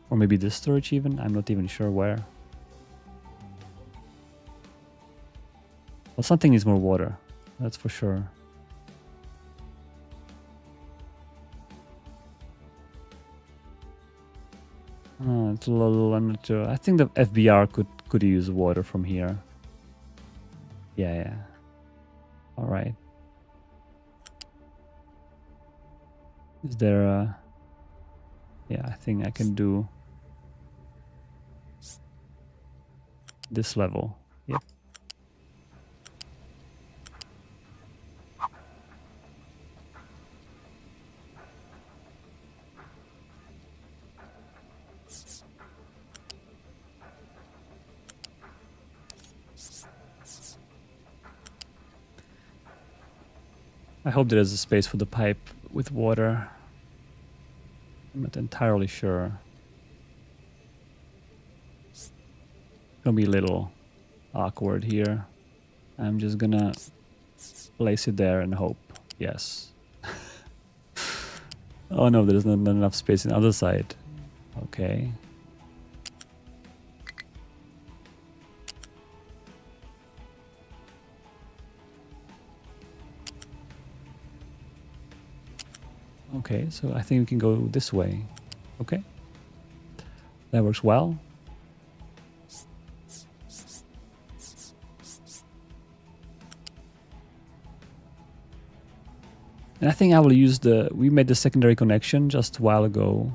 Or maybe this storage even. I'm not even sure where. Well, something needs more water. That's for sure. It's a little, I'm not sure. I think the FBR could use water from here. Yeah. All right. Is there a... Yeah, I think I can do this level. Yep. I hope there is a space for the pipe with water. I'm not entirely sure. Gonna be a little awkward here. I'm just gonna place it there and hope. Yes. Oh no, there's not enough space on the other side. Okay. Okay, so I think we can go this way. Okay. That works well. And I think I will use we made the secondary connection just a while ago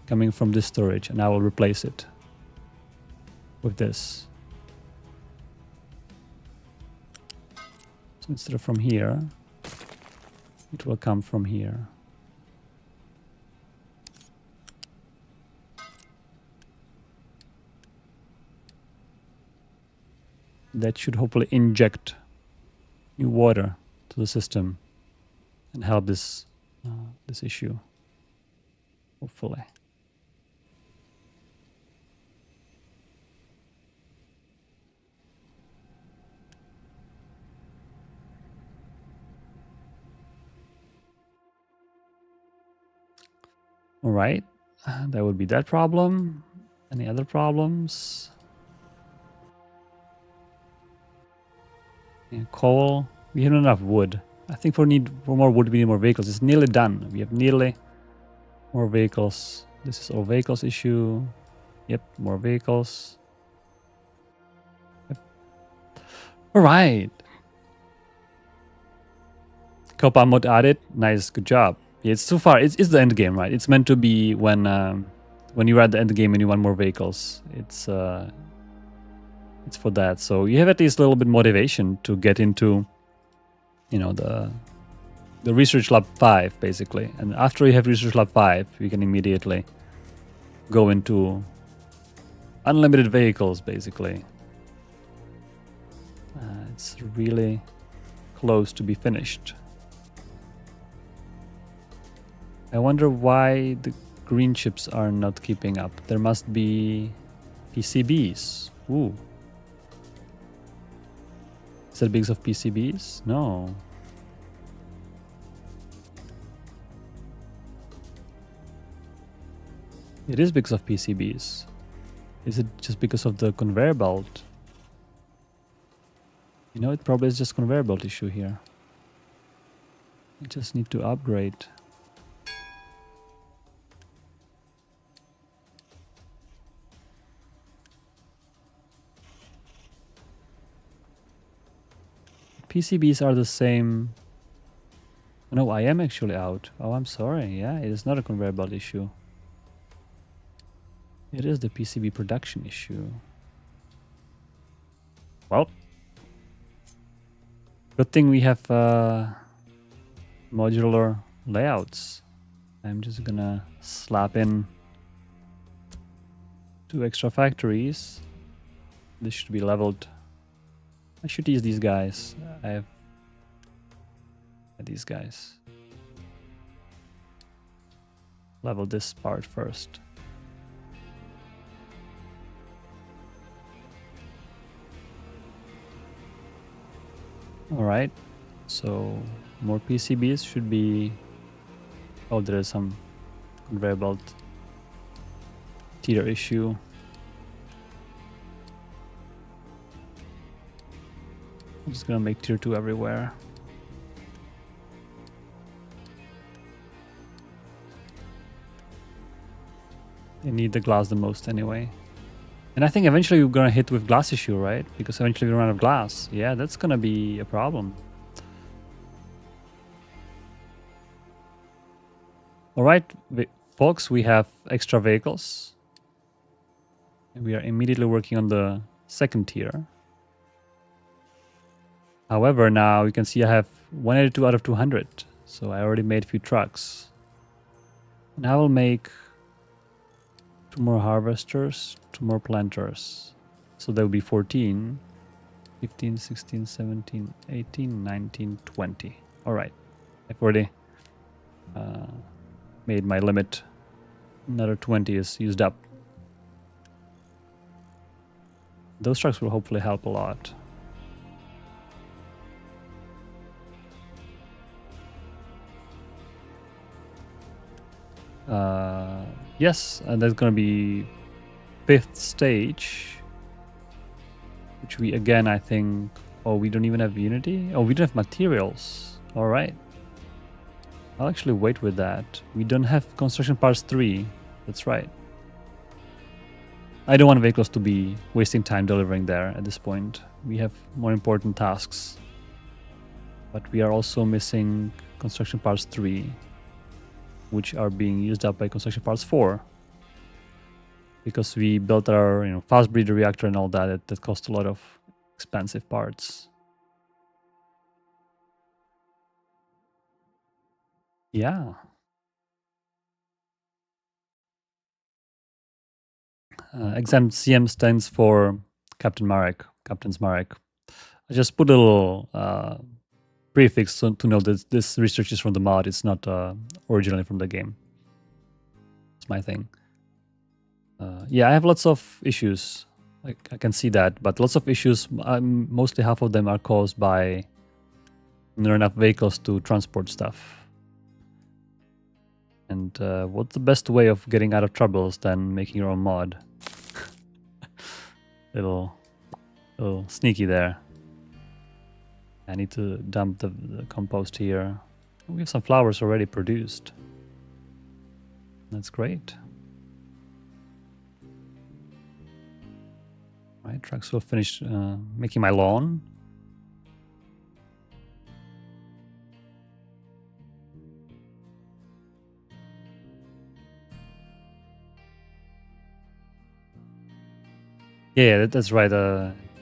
coming from this storage, and I will replace it with this. So instead of from here, it will come from here. That should hopefully inject new water to the system and help this issue. Hopefully. All right, that would be that problem. Any other problems? Yeah, coal. We have not enough wood. I think for more wood, we need more vehicles. It's nearly done. We have nearly more vehicles. This is all vehicles issue. Yep, more vehicles. All right. Copa mod added. Nice, good job. Yeah, it's too far. It's the end game, right? It's meant to be when you're at the end game and you want more vehicles. It's for that. So you have at least a little bit motivation to get into, the research lab 5 basically. And after you have research lab 5, you can immediately go into unlimited vehicles basically. It's really close to be finished. I wonder why the green chips are not keeping up. There must be PCBs. Ooh. Is that because of PCBs? No. It is because of PCBs. Is it just because of the conveyor belt? It probably is just conveyor belt issue here. I just need to upgrade. PCBs are the same. No, I am actually out. Oh, I'm sorry. Yeah, it is not a conveyor belt issue. It is the PCB production issue. Well, good thing we have modular layouts. I'm just gonna slap in 2 extra factories. This should be leveled. I should use these guys. I have these guys. Level this part first. All right, so more PCBs should be. Oh, there is some conveyor belt teeter issue. I'm just gonna make tier 2 everywhere. They need the glass the most anyway. And I think eventually we're gonna hit with glass issue, right? Because eventually we run out of glass. Yeah, that's gonna be a problem. All right, folks, we have extra vehicles. And we are immediately working on the second tier. However, now you can see I have 182 out of 200. So I already made a few trucks. And I will make 2 more harvesters, 2 more planters. So there will be 14, 15, 16, 17, 18, 19, 20. All right. I've already made my limit. Another 20 is used up. Those trucks will hopefully help a lot. Yes, and there's gonna be 5th stage, which we again, I think. Oh, we don't even have Unity. Oh, we don't have materials. All right. I'll actually wait with that. We don't have construction parts 3. That's right. I don't want vehicles to be wasting time delivering there at this point. We have more important tasks. But we are also missing construction parts 3, which are being used up by construction parts 4. Because we built our fast breeder reactor and all that, that cost a lot of expensive parts. Yeah. Exam CM stands for Captain Marek, Captain's Marek. I just put a little prefix to know that this research is from the mod. It's not originally from the game. It's my thing. Yeah, I have lots of issues. I can see that, but lots of issues. Mostly half of them are caused by not enough vehicles to transport stuff. And what's the best way of getting out of troubles than making your own mod? little sneaky there. I need to dump the compost here. We have some flowers already produced. That's great. Right, trucks will finish making my lawn. Yeah, that's right.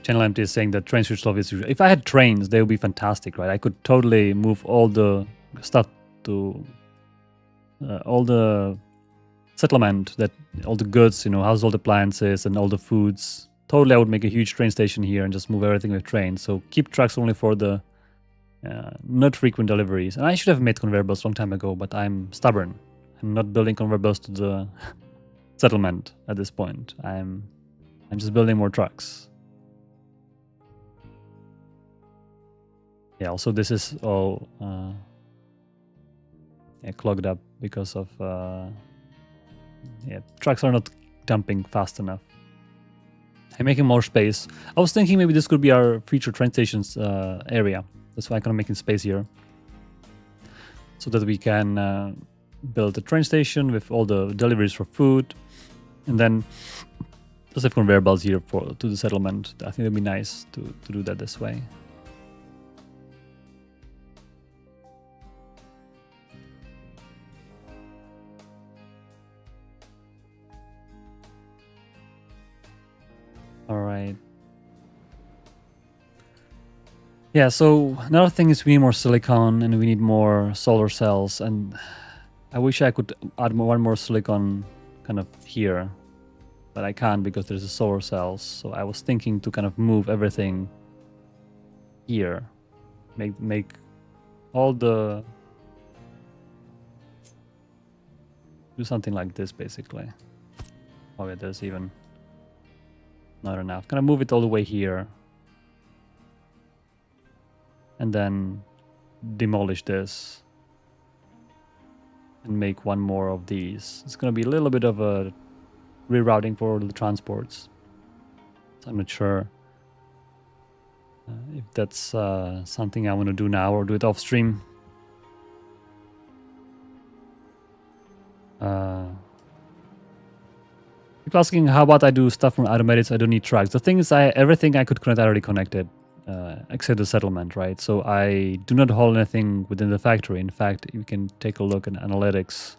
Channel Empty is saying that trains should solve this issue. If I had trains, they would be fantastic, right? I could totally move all the stuff to all the settlement, that all the goods, household appliances and all the foods. Totally, I would make a huge train station here and just move everything with trains. So keep trucks only for the not frequent deliveries. And I should have made conveyor belts a long time ago, but I'm stubborn. I'm not building conveyor belts to the settlement at this point. I'm just building more trucks. Yeah, also this is all clogged up because of trucks are not dumping fast enough. I'm making more space. I was thinking maybe this could be our future train stations area. That's why I'm kind of making space here, so that we can build a train station with all the deliveries for food, and then just have conveyor belts here to the settlement. I think it'd be nice to do that this way. All right. Yeah, so another thing is we need more silicon and we need more solar cells, and I wish I could add one more silicon kind of here, but I can't because there's a solar cells. So I was thinking to kind of move everything here, make all the, do something like this basically. Oh yeah, there's even not enough. Kind of move it all the way here, and then demolish this and make one more of these. It's going to be a little bit of a rerouting for the transports. So I'm not sure if that's something I want to do now or do it off stream. People asking how about I do stuff from automatics, I don't need trucks. The thing is, everything I could connect I already connected, except the settlement, right? So I do not hold anything within the factory. In fact, you can take a look at analytics.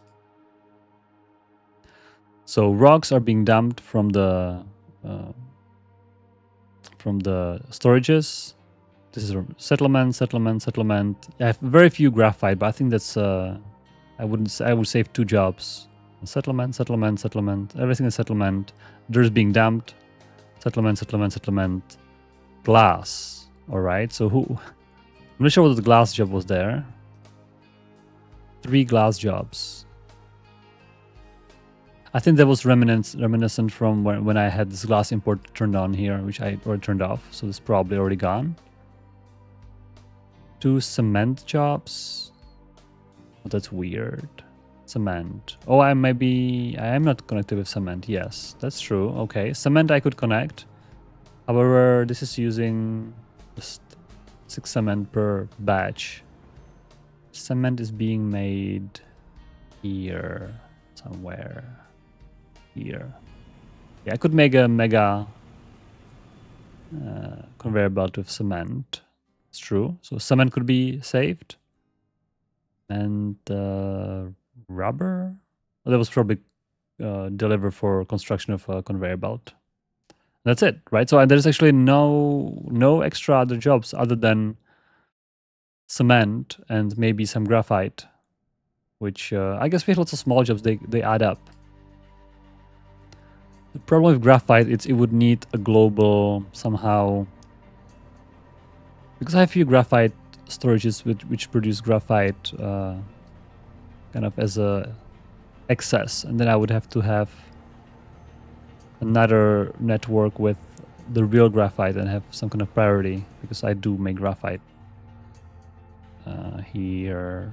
So rocks are being dumped from the storages. This is settlement. I have very few graphite, but I think that's I would save 2 jobs. Settlement. Everything is settlement. There's being dumped. Settlement. Glass. All right. So I'm not sure what the glass job was there. 3 glass jobs. I think that was reminiscent from when I had this glass import turned on here, which I already turned off. So it's probably already gone. 2 cement jobs. Oh, that's weird. Cement. Oh, I am not connected with cement. Yes, that's true. Okay, cement I could connect. However, this is using just 6 cement per batch. Cement is being made here somewhere. Here. Yeah, I could make a mega conveyor belt with cement. It's true. So cement could be saved. And rubber? Well, that was probably delivered for construction of a conveyor belt. That's it, right? So there's actually no extra other jobs other than cement and maybe some graphite, which I guess we have lots of small jobs. They add up. The problem with graphite is it would need a global somehow, because I have few graphite storages which produce graphite kind of as a excess, and then I would have to have another network with the real graphite and have some kind of priority, because I do make graphite here.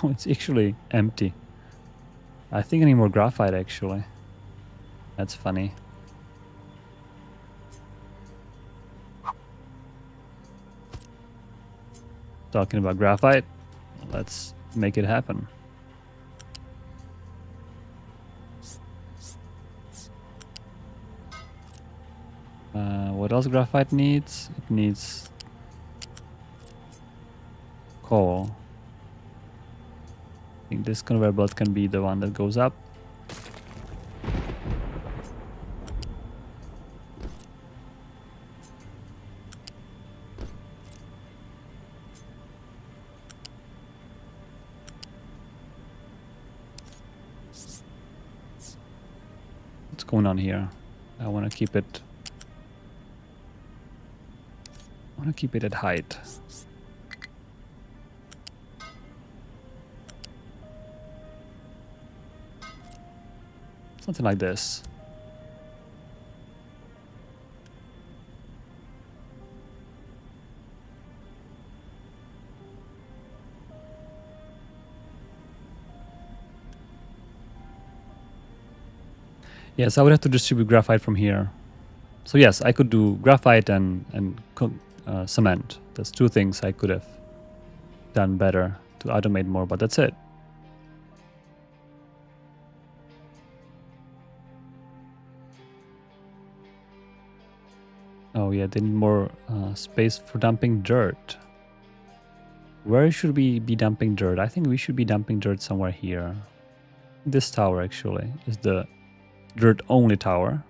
Oh, it's actually empty. I think I need more graphite actually. That's funny. Talking about graphite, let's make it happen. What else graphite needs? It needs coal. I think this conveyor belt can be the one that goes up. going on here? I want to keep it. I want to keep it at height. Something like this. Yes, I would have to distribute graphite from here. So yes, I could do graphite and cement. That's two things I could have done better to automate more, but that's it. Oh yeah, they need more space for dumping dirt. Where should we be dumping dirt? I think we should be dumping dirt somewhere here. This tower actually is the dirt only tower.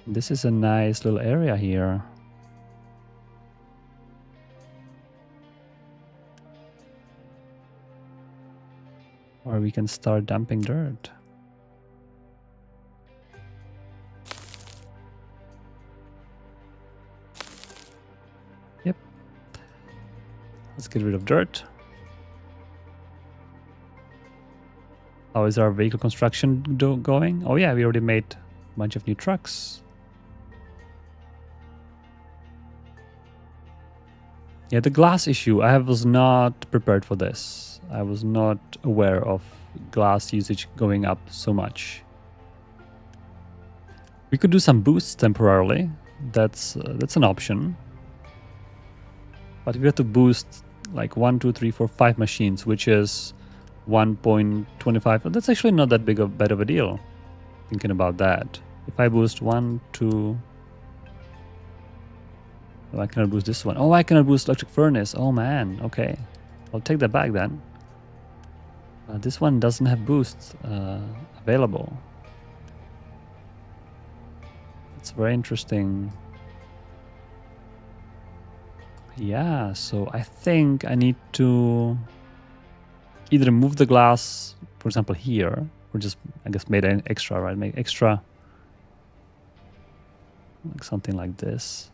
This is a nice little area here. Where we can start dumping dirt. Yep. Let's get rid of dirt. How is our vehicle construction going? Oh yeah, we already made a bunch of new trucks. Yeah, the glass issue, I was not prepared for this. I was not aware of glass usage going up so much. We could do some boosts temporarily. That's an option. But we have to boost like 1, 2, 3, 4, 5 machines, which is 1.25. That's actually not that big of a deal. Thinking about that. If I boost 1, 2... Oh, I cannot boost this one. Oh, I cannot boost electric furnace. Oh man, okay. I'll take that back then. This one doesn't have boosts available. It's very interesting. Yeah, so I think I need to either move the glass, for example, here, or just, I guess, made an extra, right? Make extra, like something like this.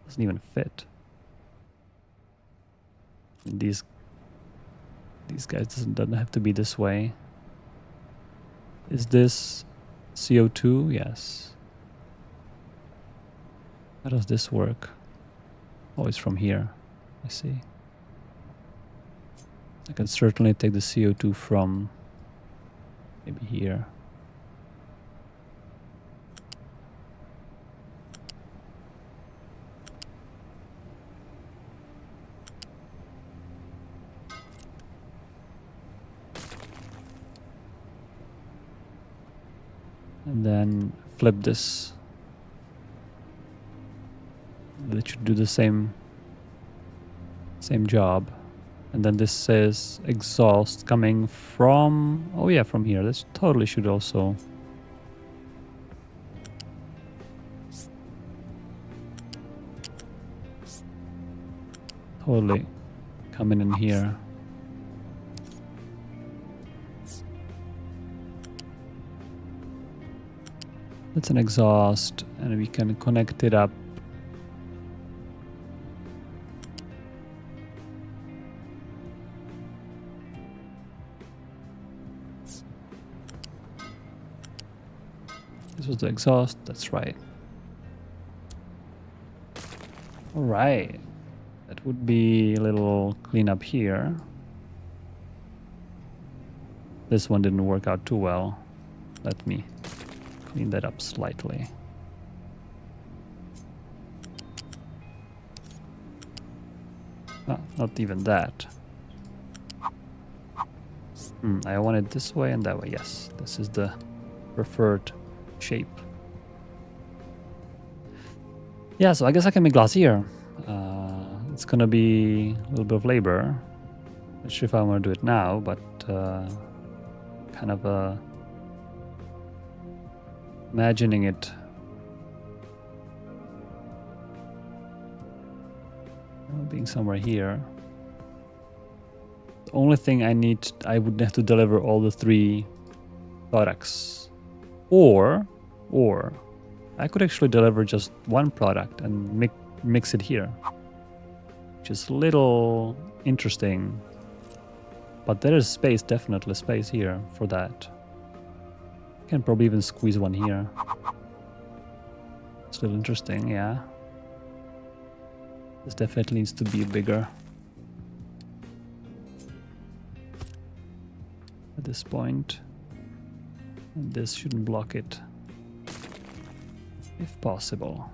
Doesn't even fit. These guys doesn't have to be this way. Is this CO2? Yes. How does this work? Oh, it's from here. I see. I can certainly take the CO2 from maybe here. And then flip this. That should do the same job. And then this says exhaust coming from, oh yeah, from here. This totally should also totally coming in here. That's an exhaust, and we can connect it up. This was the exhaust, that's right. All right, that would be a little cleanup here. This one didn't work out too well. Let me clean that up slightly. Not even that. I want it this way and that way. Yes, this is the preferred shape. Yeah, so I guess I can make glass here. It's gonna be a little bit of labor. Not sure if I want to do it now, but kind of imagining it. Being somewhere here. The only thing I would have to deliver all the 3 products Or I could actually deliver just one product and mix it here, which is a little interesting. But there is space, definitely space here for that. Can probably even squeeze one here. Still interesting, yeah. This definitely needs to be bigger at this point. And this shouldn't block it, if possible.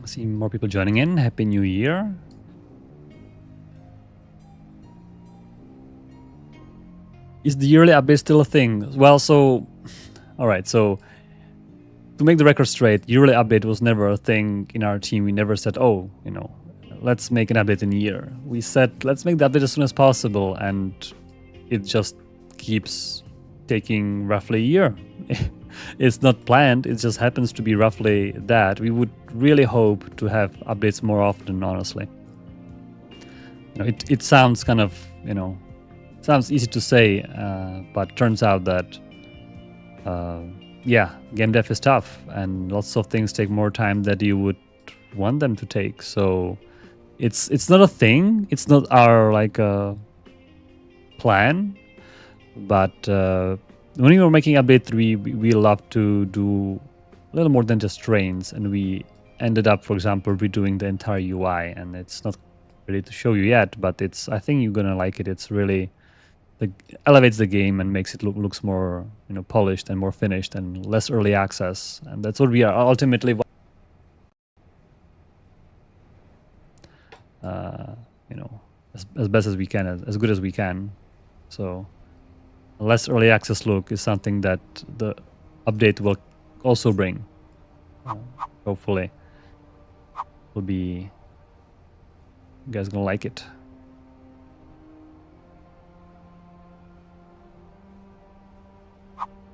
I see more people joining in. Happy New Year. Is the yearly update still a thing? Well, so, all right, so to make the record straight, yearly update was never a thing in our team. We never said, oh, you know, let's make an update in a year. We said, let's make the update as soon as possible, and it just keeps taking roughly a year. It's not planned, it just happens to be roughly that. We would really hope to have updates more often, honestly. You know, it sounds kind of, you know, sounds easy to say, but turns out that, yeah, game dev is tough, and lots of things take more time than you would want them to take. So it's not a thing. It's not our like plan, but when we were making update 3, we love to do a little more than just trains, and we ended up, for example, redoing the entire UI, and it's not ready to show you yet, but it's, I think you're gonna like it. It's really elevates the game and makes it looks more, you know, polished and more finished and less early access, and that's what we are ultimately. You know, as best as we can, as good as we can. So a less early access look is something that the update will also bring. Hopefully, will be, you guys gonna like it.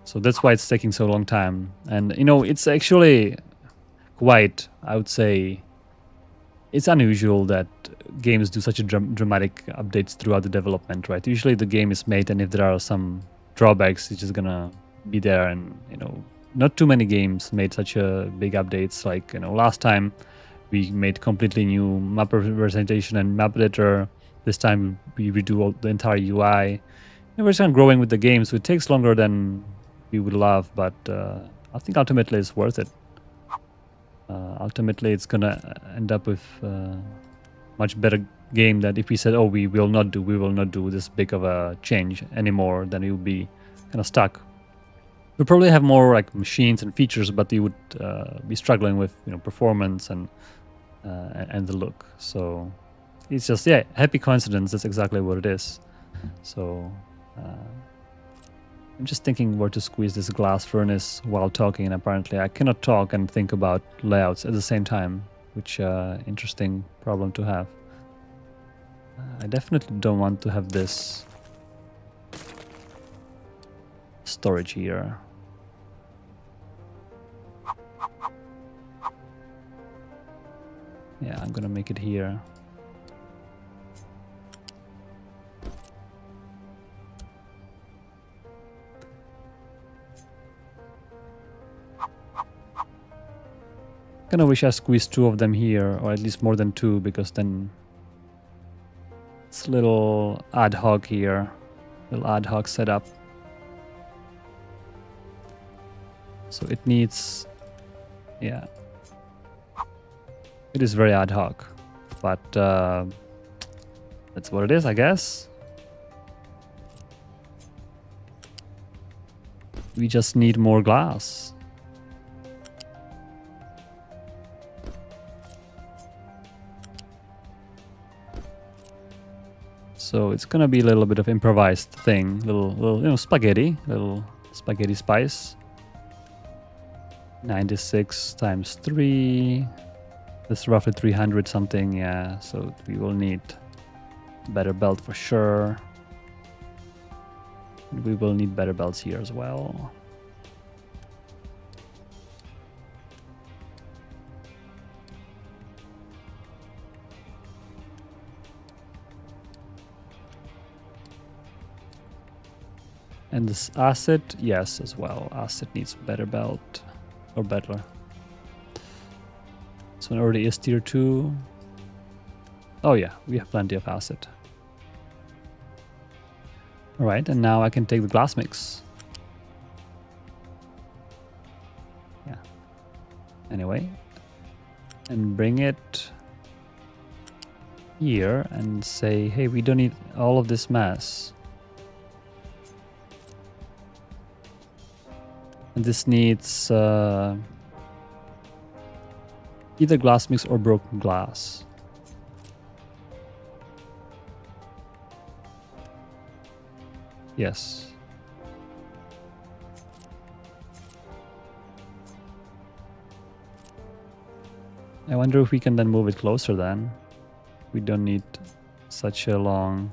So that's why it's taking so long time. And you know, it's actually quite, I would say, it's unusual that games do such a dramatic updates throughout the development, right? Usually the game is made, and if there are some drawbacks, it's just gonna be there. And you know, not too many games made such a big updates. Like, you know, last time we made completely new map representation and map editor. This time we redo the entire UI. And we're just kind of growing with the game, so it takes longer than we would love, but I think ultimately it's worth it. Ultimately, it's gonna end up with much better game than if we said, "Oh, we will not do this big of a change anymore." Then we would be kind of stuck. We'll probably have more like machines and features, but you would be struggling with, you know, performance and the look. So it's just, yeah, happy coincidence. That's exactly what it is. So. I'm just thinking where to squeeze this glass furnace while talking, and apparently I cannot talk and think about layouts at the same time, which interesting problem to have. I definitely don't want to have this storage here. Yeah, I'm gonna make it here. Kind of wish I squeezed 2 of them here, or at least more than 2, because then it's a little ad hoc here, little ad hoc setup. So it needs, yeah, it is very ad hoc, but that's what it is, I guess. We just need more glass. So it's gonna be a little bit of improvised thing, little you know, little spaghetti spice. 96 times 3. It's roughly 300 something, yeah, so we will need better belt for sure. We will need better belts here as well. And this acid, yes, as well. Acid needs better belt, or better. This one already is tier 2. Oh yeah, we have plenty of acid. Alright, and now I can take the glass mix. Yeah. Anyway. And bring it here and say, hey, we don't need all of this mass. And this needs either glass mix or broken glass. Yes. I wonder if we can then move it closer then. We don't need such a long...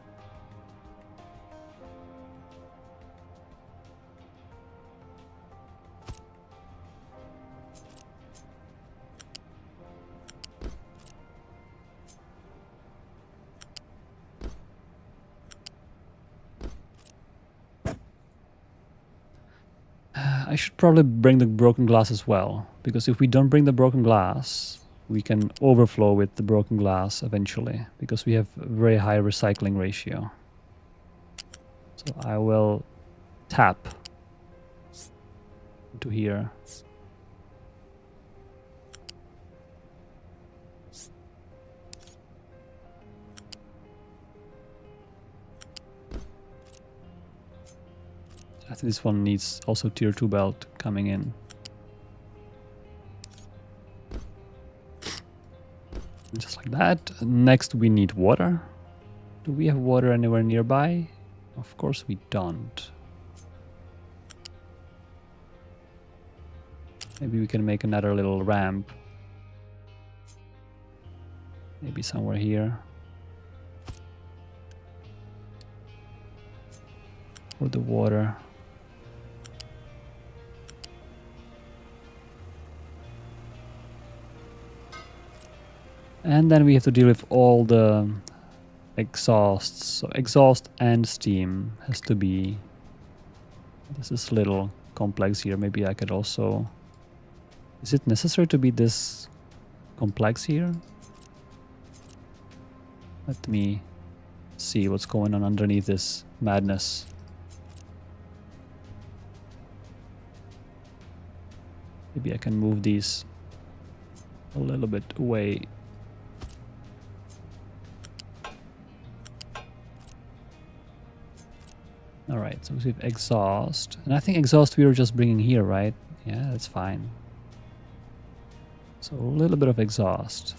I should probably bring the broken glass as well, because if we don't bring the broken glass, we can overflow with the broken glass eventually, because we have a very high recycling ratio. So I will tap into here. I think this one needs also tier 2 belt coming in. Just like that. Next we need water. Do we have water anywhere nearby? Of course we don't. Maybe we can make another little ramp. Maybe somewhere here. For the water. And then we have to deal with all the exhausts. So exhaust and steam has to be... This is a little complex here. Maybe I could also... Is it necessary to be this complex here? Let me see what's going on underneath this madness. Maybe I can move these a little bit away. Alright, so we have exhaust. And I think exhaust we were just bringing here, right? Yeah, that's fine. So a little bit of exhaust.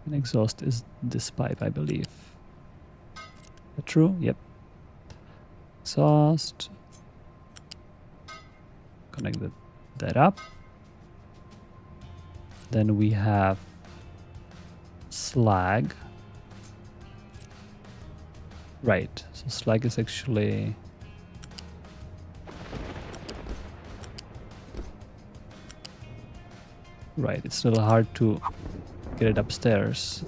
And exhaust is this pipe, I believe. Is that true? Yep. Exhaust. Connect that up. Then we have slag. Right, so slag is actually... Right, it's a little hard to get it upstairs.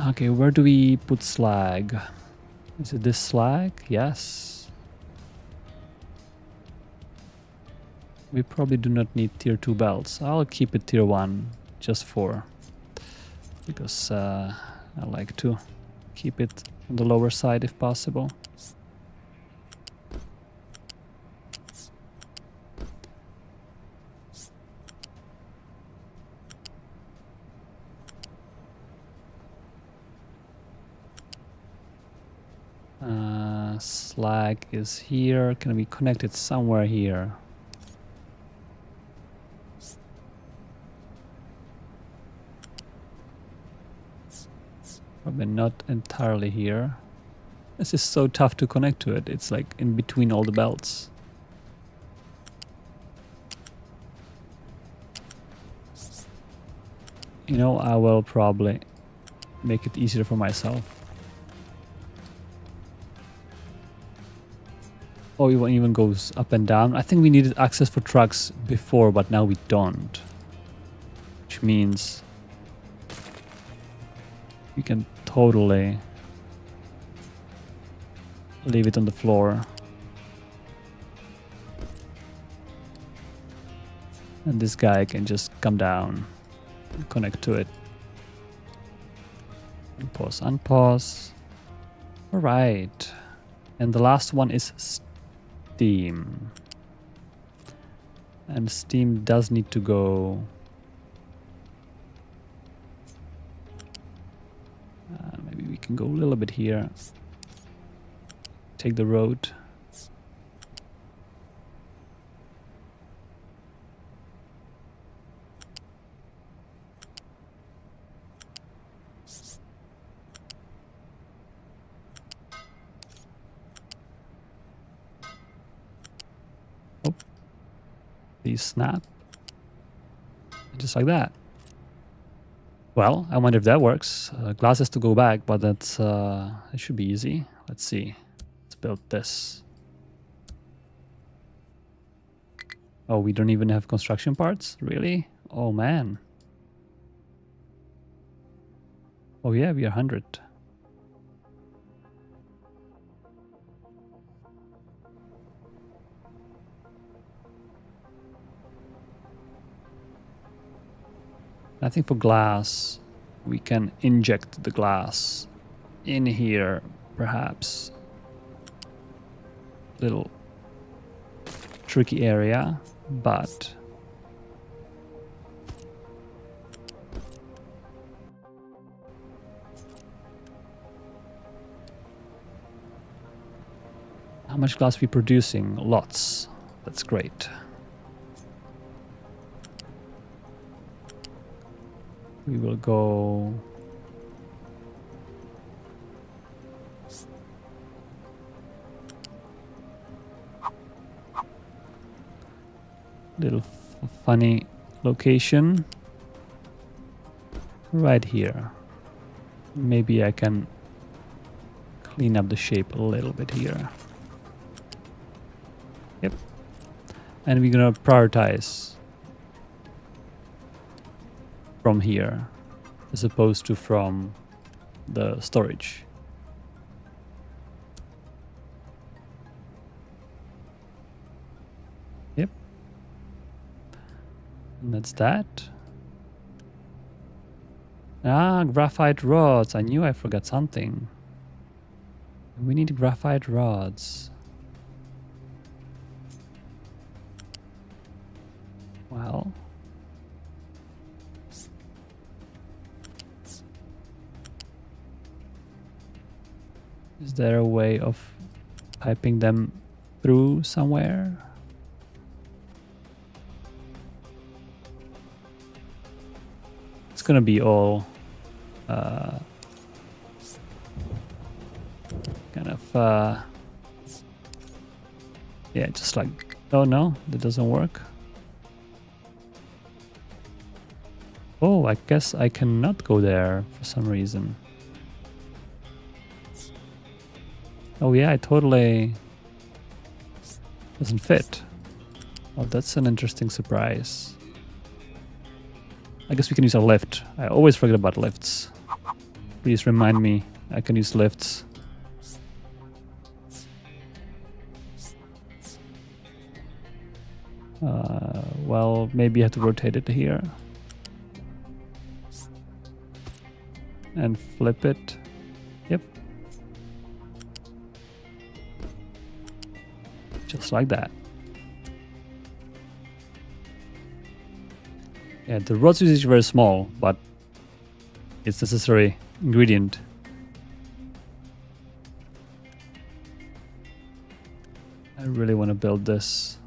Okay, where do we put slag? Is it this slag? Yes. We probably do not need tier 2 belts. I'll keep it tier 1 just for... Because I like to keep it on the lower side if possible. Slag is here. Can we connect it somewhere here? Probably not entirely here. This is so tough to connect to it. It's like in between all the belts. You know, I will probably make it easier for myself. Oh, it even goes up and down. I think we needed access for trucks before, but now we don't. Which means we can totally leave it on the floor. And this guy can just come down and connect to it. Pause, unpause. All right. And the last one is Steam. And Steam does need to go. Maybe we can go a little bit here. Take the road. Oh, please snap. Just like that. Well, I wonder if that works. Glass has to go back, but that's it should be easy. Let's see. Let's build this. Oh, we don't even have construction parts? Really? Oh, man. Oh, yeah, we are 100. I think for glass, we can inject the glass in here, perhaps. Little tricky area, but how much glass are we producing? Lots. That's great. We will go little funny location right here. Maybe I can clean up the shape a little bit here. Yep. And we're gonna prioritize from here as opposed to from the storage. Yep. And that's that. Ah, graphite rods. I knew I forgot something. We need graphite rods. Well. Is there a way of piping them through somewhere? It's gonna be all kind of yeah, just like, oh no, that doesn't work. Oh, I guess I cannot go there for some reason. Oh yeah, it totally doesn't fit. Oh, that's an interesting surprise. I guess we can use a lift. I always forget about lifts. Please remind me I can use lifts. Well, maybe I have to rotate it here. And flip it. Yep. Just like that. Yeah, the rods usage is very small, but it's necessary ingredient. I really want to build this.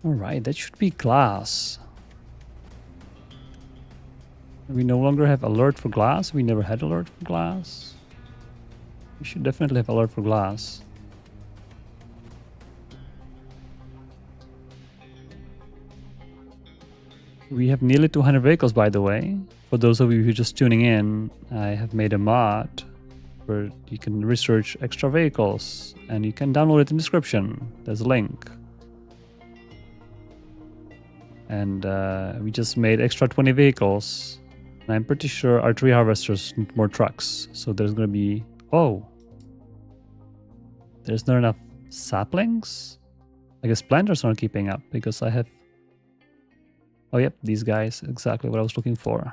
Alright, that should be glass. We no longer have alert for glass. We never had alert for glass. We should definitely have alert for glass. We have nearly 200 vehicles, by the way. For those of you who are just tuning in, I have made a mod where you can research extra vehicles, and you can download it in the description. There's a link. And we just made extra 20 vehicles. And I'm pretty sure our tree harvesters need more trucks. So there's going to be... Oh! There's not enough saplings? I guess planters aren't keeping up because I have... Oh, yep, these guys. Exactly what I was looking for.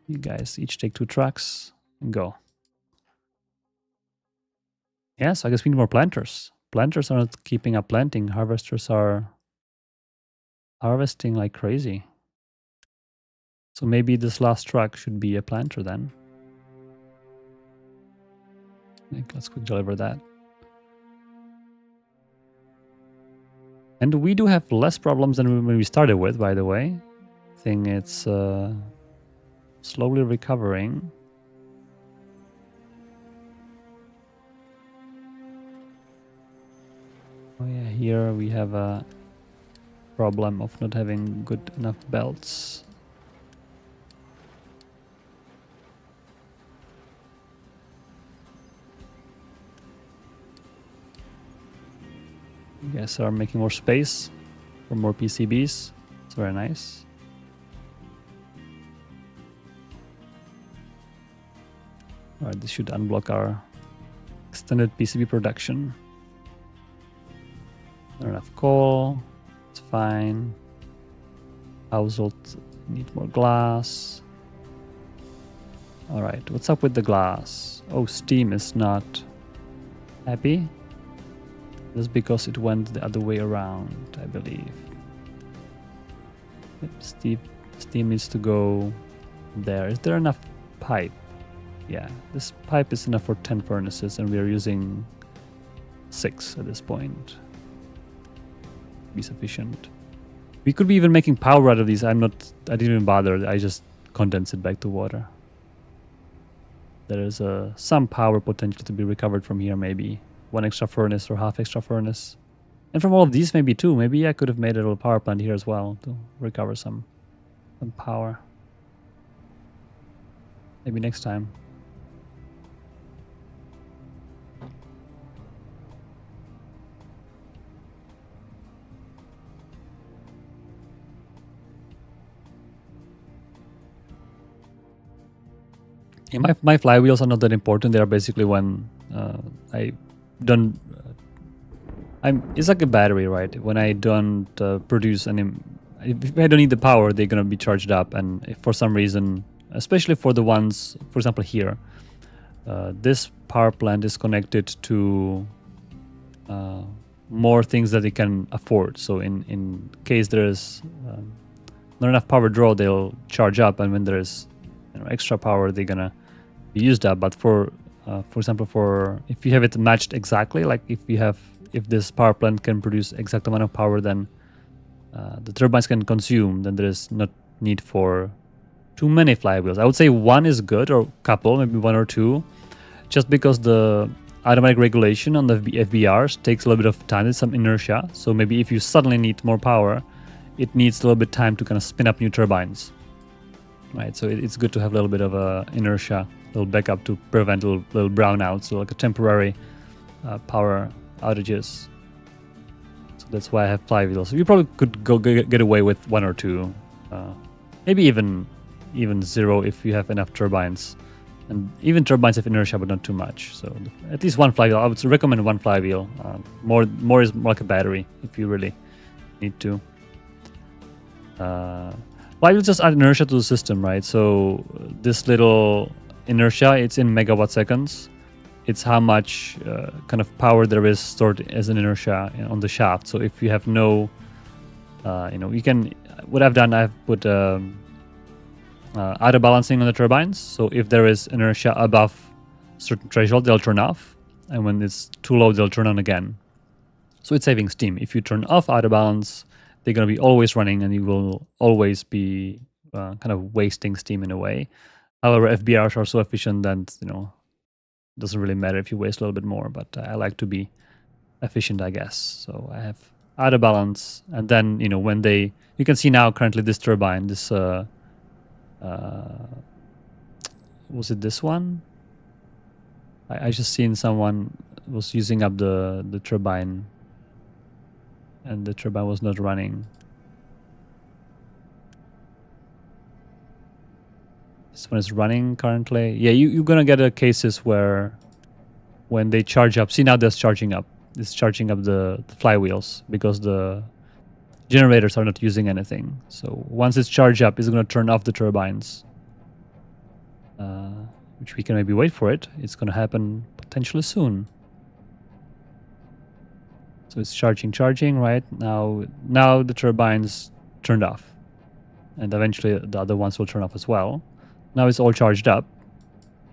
You guys each take 2 trucks and go. Yeah, so I guess we need more planters. Planters are not keeping up planting. Harvesters are harvesting like crazy. So maybe this last truck should be a planter then. Let's quick deliver that. And we do have less problems than when we started with, by the way. I think it's slowly recovering. Oh yeah, here we have a problem of not having good enough belts. You guys are making more space for more PCBs. It's very nice. Alright, this should unblock our extended PCB production. Not enough coal. It's fine. Household need more glass. Alright, what's up with the glass? Oh, Steam is not happy. That's because it went the other way around, I believe. Yep, Steam needs to go there. Is there enough pipe? Yeah, this pipe is enough for 10 furnaces, and we are using 6 at this point. Be sufficient. We could be even making power out of these. I didn't even bother. I just condense it back to water. There is some power potential to be recovered from here, maybe. 1 extra furnace or half extra furnace. And from all of these, maybe 2. Maybe I could have made a little power plant here as well to recover some power. Maybe next time. Yeah, my flywheels are not that important. They are basically when I don't... it's like a battery, right? When I don't produce any... If I don't need the power, they're going to be charged up. And if for some reason, especially for the ones, for example, here, this power plant is connected to more things that it can afford. So in case there is not enough power draw, they'll charge up. And when there is extra power, they're gonna be used up. But for example, if you have it matched exactly, like if this power plant can produce exact amount of power, then the turbines can consume, then there is not need for too many flywheels. I would say 1 is good, or couple, maybe 1 or 2, just because the automatic regulation on the FBRs takes a little bit of time. There's some inertia, so maybe if you suddenly need more power, it needs a little bit of time to kind of spin up new turbines. Right, so it's good to have a little bit of inertia, a little backup to prevent little brownouts, so like a temporary power outages. So that's why I have flywheels. You probably could get away with 1 or 2, maybe even 0 if you have enough turbines. And even turbines have inertia, but not too much. So at least 1 flywheel. I would recommend 1 flywheel. More is more like a battery if you really need to. Flywheels just add inertia to the system, right? So this little inertia, it's in megawatt seconds. It's how much kind of power there is stored as an inertia on the shaft. So if you have no, you can. What I've done, I've put auto balancing on the turbines. So if there is inertia above certain threshold, they'll turn off, and when it's too low, they'll turn on again. So it's saving steam. If you turn off auto balance, they're going to be always running, and you will always be kind of wasting steam in a way. However, FBRs are so efficient that, you know, it doesn't really matter if you waste a little bit more, but I like to be efficient, I guess. So I have out of balance, and then, you know, when they, you can see now currently this turbine, this was it this one? I just seen someone was using up the turbine, and the turbine was not running. This one is running currently. Yeah, you're gonna get cases where when they charge up, see now that's charging up. It's charging up the flywheels because the generators are not using anything. So once it's charged up, it's gonna turn off the turbines. Which we can maybe wait for it. It's gonna happen potentially soon. So it's charging, right? Now the turbines turned off. And eventually the other ones will turn off as well. Now it's all charged up.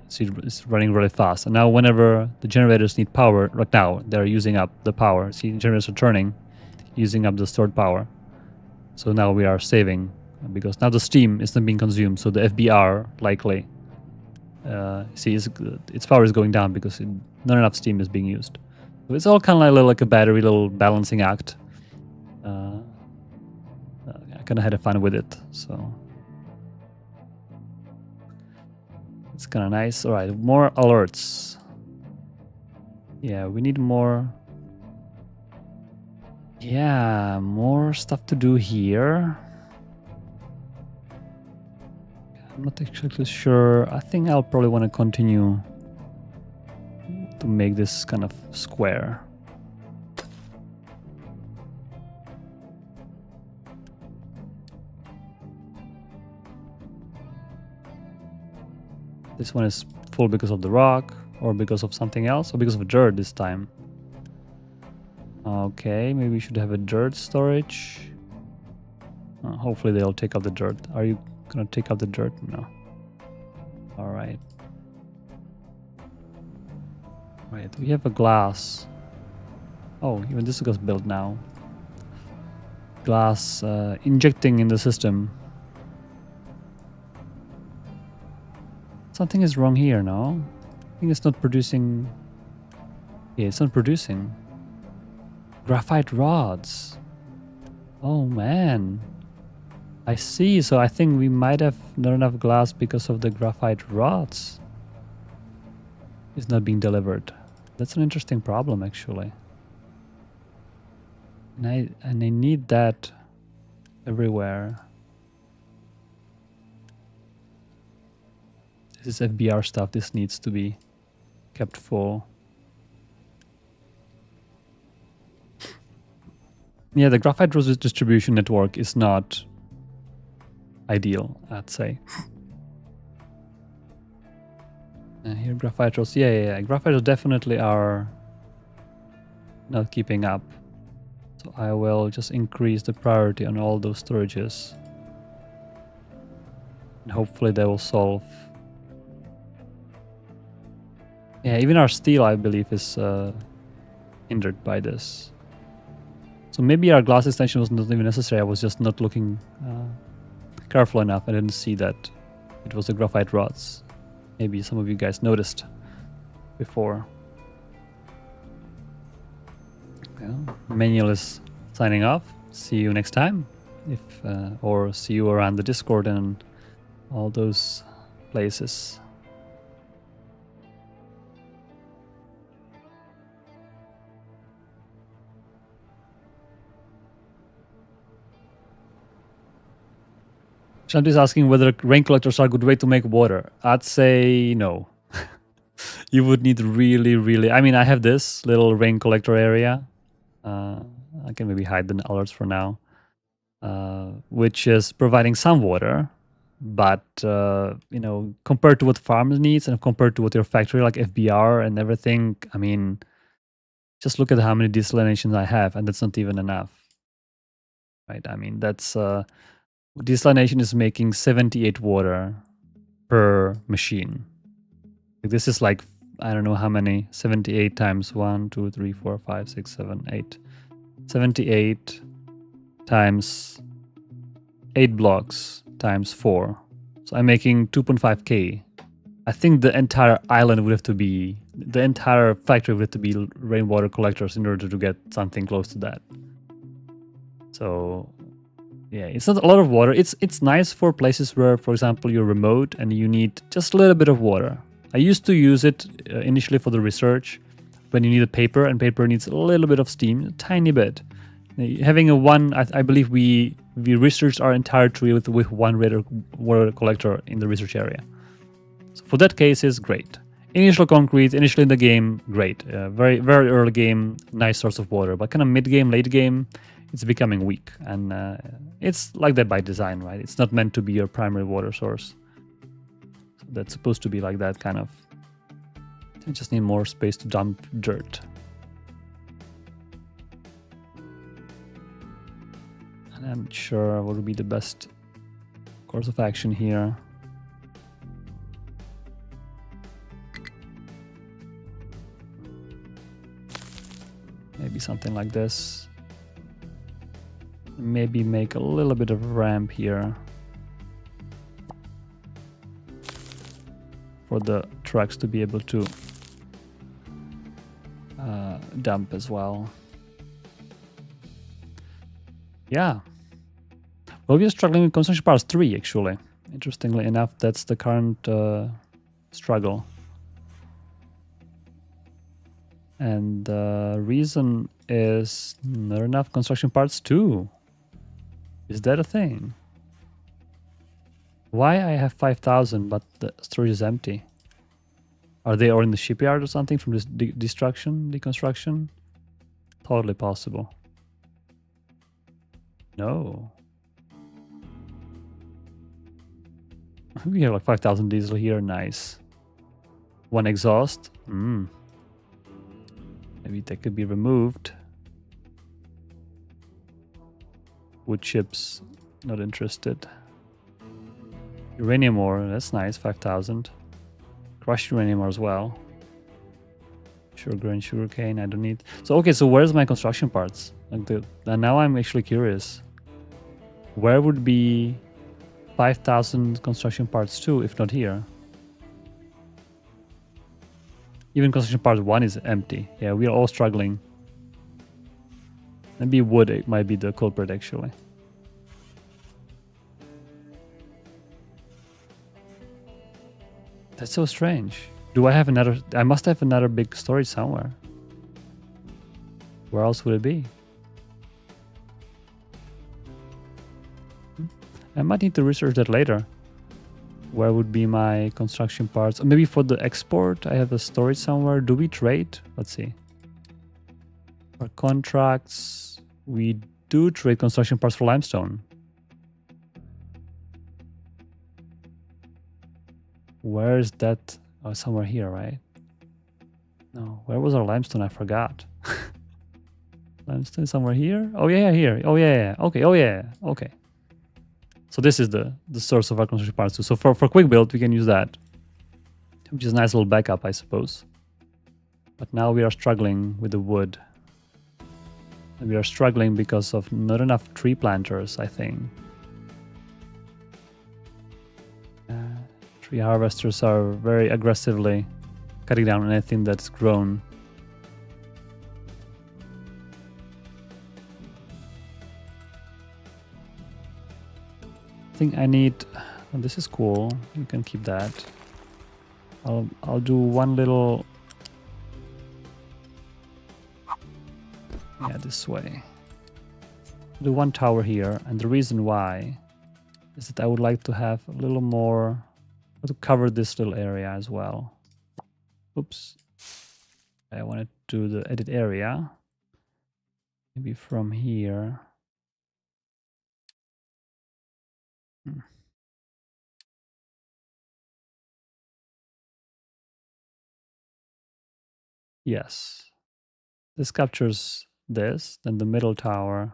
See, it's running really fast. And now whenever the generators need power, right now they're using up the power. See, the generators are turning, using up the stored power. So now we are saving because now the steam is not being consumed. So the FBR likely, see, its power is going down because not enough steam is being used. So it's all kind of like a battery, little balancing act. I kind of had fun with it, so it's kind of nice. All right, more alerts. Yeah, we need more. Yeah, more stuff to do here. I'm not exactly sure. I think I'll probably want to continue to make this kind of square. This one is full because of the rock, or because of something else, or because of dirt this time. Okay, maybe we should have a dirt storage. Hopefully they'll take out the dirt. Are you gonna take out the dirt? No. All right. Right, we have a glass. Oh, even this got built now. Glass injecting in the system. Something is wrong here, no? I think it's not producing. Yeah, it's not producing. Graphite rods. Oh man. I see. So I think we might have not enough glass because of the graphite rods. It's not being delivered. That's an interesting problem, actually. And I need that everywhere. This is FBR stuff. This needs to be kept full. Yeah, the graphite rose distribution network is not ideal, I'd say. And here graphite rose, yeah. Graphite rose definitely are not keeping up. So I will just increase the priority on all those storages. And hopefully they will solve. Yeah, even our steel, I believe, is hindered by this. So maybe our glass extension was not even necessary. I was just not looking careful enough. I didn't see that it was the graphite rods. Maybe some of you guys noticed before. Well, Manuel is signing off. See you next time, or see you around the Discord and all those places. Shanti is asking whether rain collectors are a good way to make water. I'd say no. You would need really... I mean, I have this little rain collector area. I can maybe hide the alerts for now. Which is providing some water. But, you know, compared to what farmers needs and compared to what your factory like FBR and everything, I mean, just look at how many desalinations I have, and that's not even enough. Right? I mean, that's... desalination is making 78 water per machine. This is like, I don't know how many, 78 times 1, 2, 3, 4, 5, 6, 7, 8. 78 times 8 blocks times 4. So I'm making 2.5k. I think the entire island would have to be, the entire factory would have to be rainwater collectors in order to get something close to that. So yeah, it's not a lot of water. It's nice for places where, for example, you're remote and you need just a little bit of water. I used to use it initially for the research when you need a paper, and paper needs a little bit of steam, a tiny bit. Having a one, I believe we researched our entire tree with one water collector in the research area. So for that case, it's great. Initial concrete, initially in the game, great. Very early game, nice source of water. But kind of mid game, late game, it's becoming weak, and it's like that by design, right? It's not meant to be your primary water source. So that's supposed to be like that kind of. You just need more space to dump dirt. And I'm not sure what would be the best course of action here. Maybe something like this. Maybe make a little bit of a ramp here for the trucks to be able to dump as well. Yeah. Well, we are struggling with construction parts 3, actually. Interestingly enough, that's the current struggle. And the reason is not enough construction parts 2. Is that a thing? Why I have 5,000 but the storage is empty? Are they all in the shipyard or something from this deconstruction? Totally possible. No. We have like 5,000 diesel here, nice. One exhaust, maybe that could be removed. Wood chips, not interested. Uranium ore, that's nice, 5,000. Crushed uranium ore as well. Sugar and sugarcane, I don't need. So okay, so where's my construction parts? Like now I'm actually curious. Where would be 5,000 construction parts 2 if not here? Even construction part 1 is empty. Yeah, we are all struggling. Maybe wood it might be the culprit actually. That's so strange. Do I have another? I must have another big storage somewhere. Where else would it be? I might need to research that later. Where would be my construction parts? Or maybe for the export, I have a storage somewhere. Do we trade? Let's see. For contracts, we do trade construction parts for limestone. Where is that? Oh, somewhere here, right? No, where was our limestone? I forgot. Limestone somewhere here? Oh yeah, here. Oh yeah. Okay. Oh yeah. Okay. So this is the source of our construction parts too. So for quick build, we can use that, which is a nice little backup, I suppose. But now we are struggling with the wood. And we are struggling because of not enough tree planters, I think. Tree harvesters are very aggressively cutting down on anything that's grown. I think I need. Oh, this is cool. You can keep that. I'll do one little. Yeah, this way. Do one tower here, and the reason why is that I would like to have a little more to cover this little area as well. Oops. I wanted to do the edit area. Maybe from here. Yes. This captures this, then the middle tower.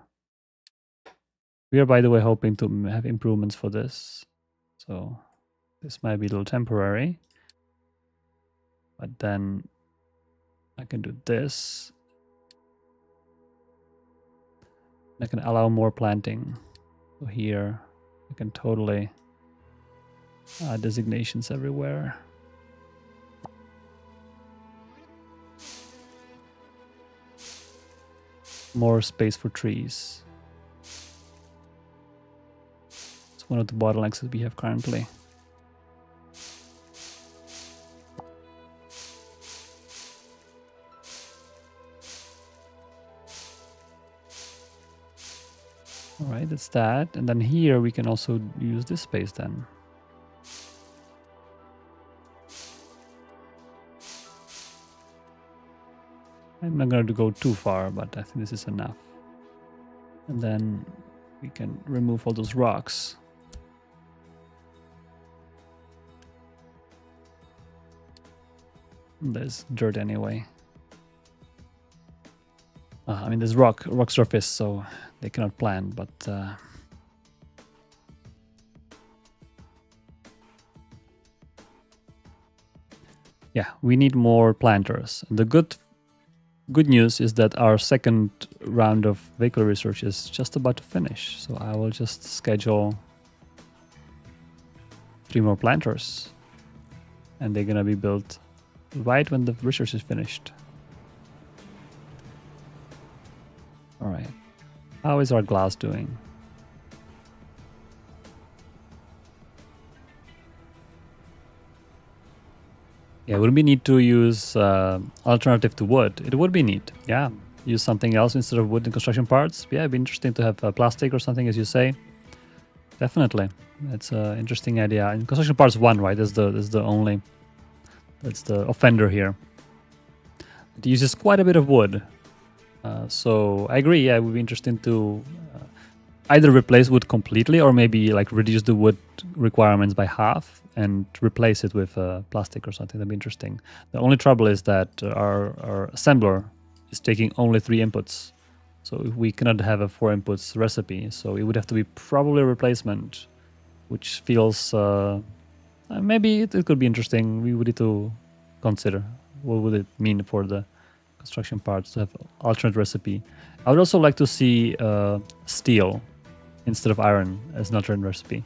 We are, by the way, hoping to have improvements for this. So this might be a little temporary. But then I can do this. I can allow more planting. So here I can totally designations everywhere. More space for trees. It's one of the bottlenecks that we have currently. All right, that's that. And then here we can also use this space then. I'm not going to go too far, but I think this is enough. And then we can remove all those rocks. There's dirt anyway. I mean, there's rock surface, so they cannot plant, but yeah, we need more planters. The good news is that our second round of vehicle research is just about to finish. So I will just schedule 3 more planters, and they're gonna be built right when the research is finished. All right. How is our glass doing? Yeah, would we need to use alternative to wood? It would be neat. Yeah, use something else instead of wood in construction parts. Yeah, it'd be interesting to have plastic or something, as you say. Definitely, it's an interesting idea. In construction parts 1, right? That's the offender here. It uses quite a bit of wood. So I agree. Yeah, it would be interesting to either replace wood completely or maybe like reduce the wood requirements by half and replace it with plastic or something. That'd be interesting. The only trouble is that our assembler is taking only 3 inputs. So we cannot have a 4 inputs recipe. So it would have to be probably a replacement, which feels maybe it could be interesting. We would need to consider what would it mean for the construction parts to have alternate recipe. I would also like to see steel instead of iron as an alternate recipe,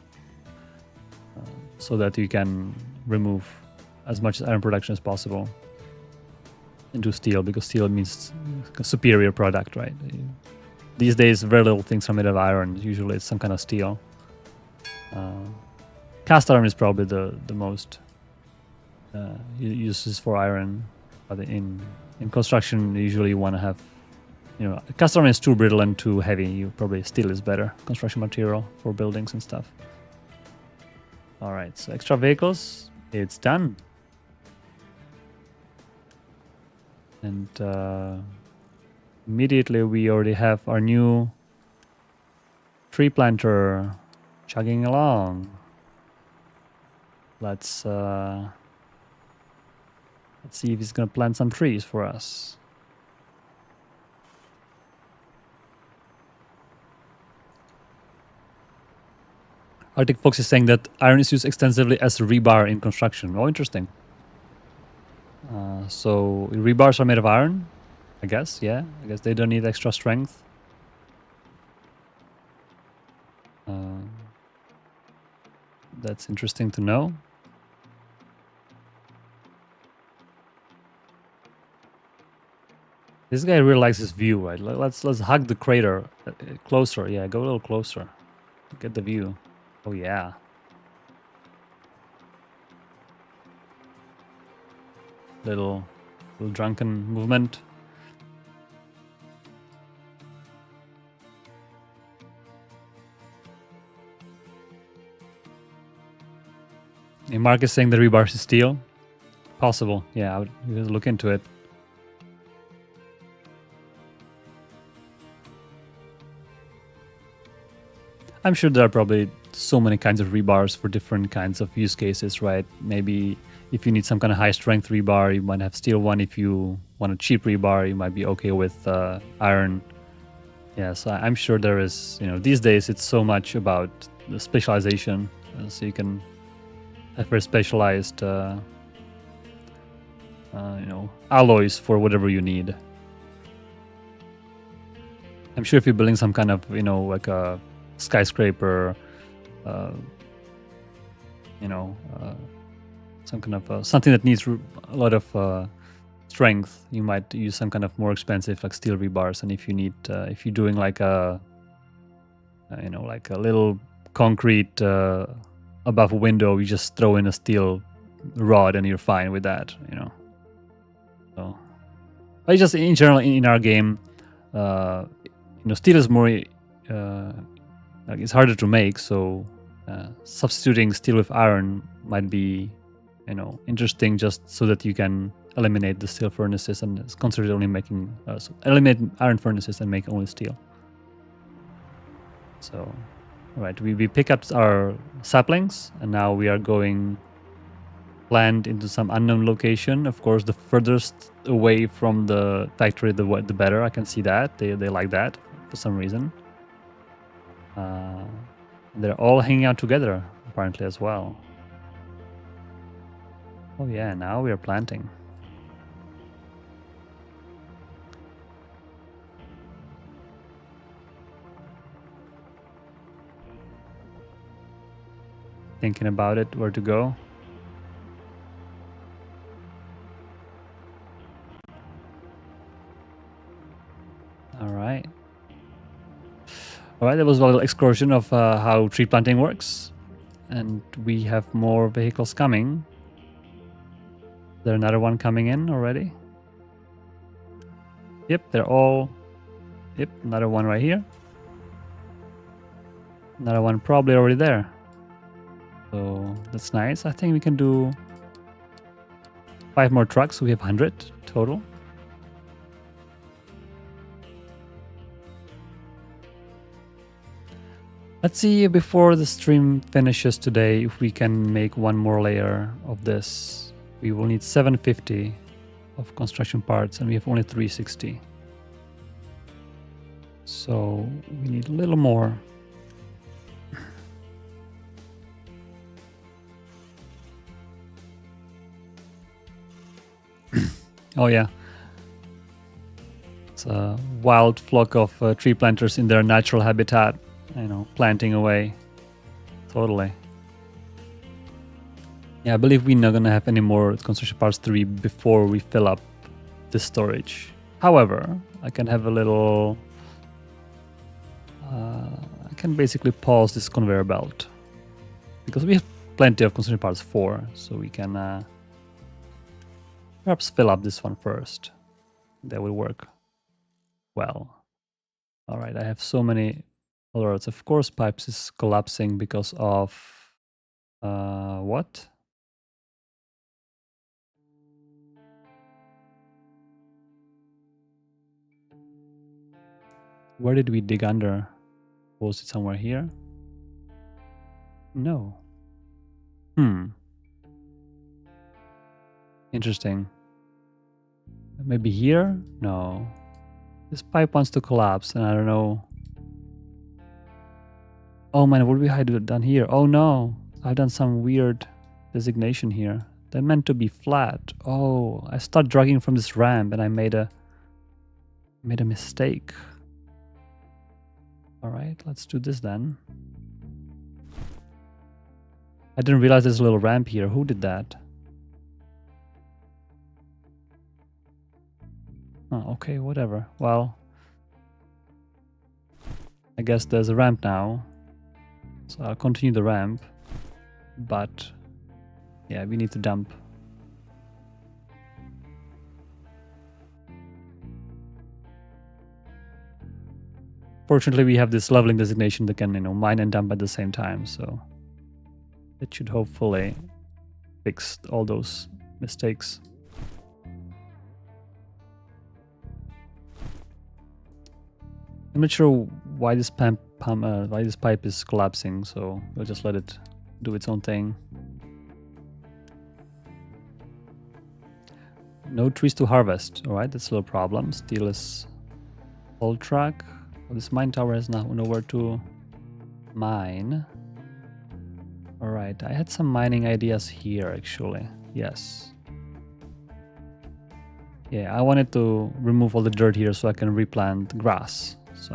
so that you can remove as much iron production as possible into steel, because steel means a superior product, right? These days, very little things are made of iron. Usually, it's some kind of steel. Cast iron is probably the most uses for iron, but in construction, usually you want to have, cast iron is too brittle and too heavy. You probably steel is better construction material for buildings and stuff. All right, so extra vehicles, it's done. And immediately we already have our new tree planter chugging along. Let's see if he's gonna plant some trees for us. Arctic Fox is saying that iron is used extensively as rebar in construction. Oh, interesting. So rebars are made of iron, I guess. Yeah, I guess they don't need extra strength. That's interesting to know. This guy really likes his view, right? Let's hug the crater closer. Yeah, go a little closer. Get the view. Oh yeah. Little drunken movement. And Mark is saying the rebar is steel. Possible. Yeah, I would look into it. I'm sure there are probably so many kinds of rebars for different kinds of use cases, right? Maybe if you need some kind of high strength rebar, you might have steel one. If you want a cheap rebar, you might be okay with iron. Yeah, so I'm sure there is, these days it's so much about the specialization. So you can have very specialized, alloys for whatever you need. I'm sure if you're building some kind of, you know, like a skyscraper, you know, some kind of something that needs a lot of strength, you might use some kind of more expensive like steel rebars. And if you need, if you're doing like a, you know, like a little concrete above a window, you just throw in a steel rod and you're fine with that, you know. So, but just in general in our game, you know, steel is more, like it's harder to make. So substituting steel with iron might be, you know, interesting, just so that you can eliminate the steel furnaces and consider only making so eliminate iron furnaces and make only steel. So, all right, we pick up our saplings, and now we are going planned into some unknown location. Of course, the furthest away from the factory, the better. I can see that they like that for some reason. They're all hanging out together apparently as well. Oh yeah, now we are planting. Thinking about it, where to go. All right. All right, that was a little excursion of how tree planting works. And we have more vehicles coming. Is there another one coming in already? Yep, they're all... Yep, another one right here. Another one probably already there. So that's nice. I think we can do 5 more trucks, so we have 100 total. Let's see before the stream finishes today if we can make one more layer of this. We will need 750 of construction parts and we have only 360. So we need a little more. Oh yeah. It's a wild flock of tree planters in their natural habitat, you know, planting away. Totally. Yeah, I believe we're not gonna have any more construction parts 3 before we fill up the storage. However, I can have a little... I can basically pause this conveyor belt because we have plenty of construction parts 4, so we can perhaps fill up this one first. That will work well. All right, I have so many alerts. Of course, pipes is collapsing because of what? Where did we dig under? Was it somewhere here? No. Interesting. Maybe here? No. This pipe wants to collapse and I don't know. Oh man, what have we done here? Oh no, I've done some weird designation here. They're meant to be flat. Oh, I started dragging from this ramp and I made a mistake. All right, let's do this then. I didn't realize there's a little ramp here. Who did that? Oh, okay, whatever. Well, I guess there's a ramp now. So I'll continue the ramp. But yeah, we need to dump. Fortunately, we have this leveling designation that can, you know, mine and dump at the same time. So it should hopefully fix all those mistakes. I'm not sure why this pipe is collapsing, so we'll just let it do its own thing. No trees to harvest. All right, that's a little problem. Steel is old track. Oh, this mine tower has nowhere to mine. All right, I had some mining ideas here actually. Yes. Yeah, I wanted to remove all the dirt here so I can replant grass. So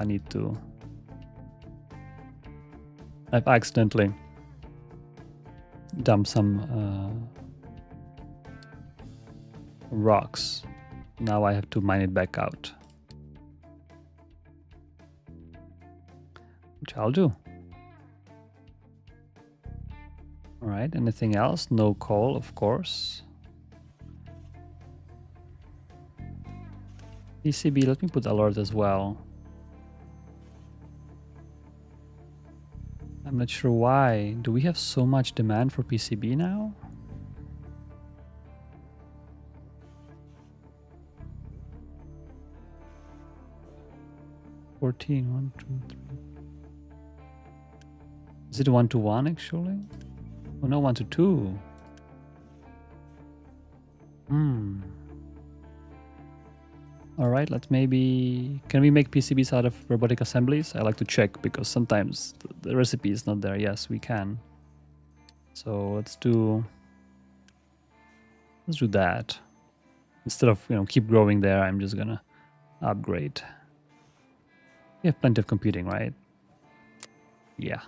I've accidentally dumped some rocks. Now I have to mine it back out, which I'll do. All right, anything else? No coal, of course. PCB, let me put alert as well. I'm not sure why. Do we have so much demand for PCB now? One, 2, 3. Is it 1 to 1 actually? Oh no, 1 to 2. All right, let's maybe... Can we make PCBs out of robotic assemblies? I like to check because sometimes the recipe is not there. Yes, we can. So let's do that. Instead of, keep growing there, I'm just gonna upgrade. We have plenty of computing, right? Yeah,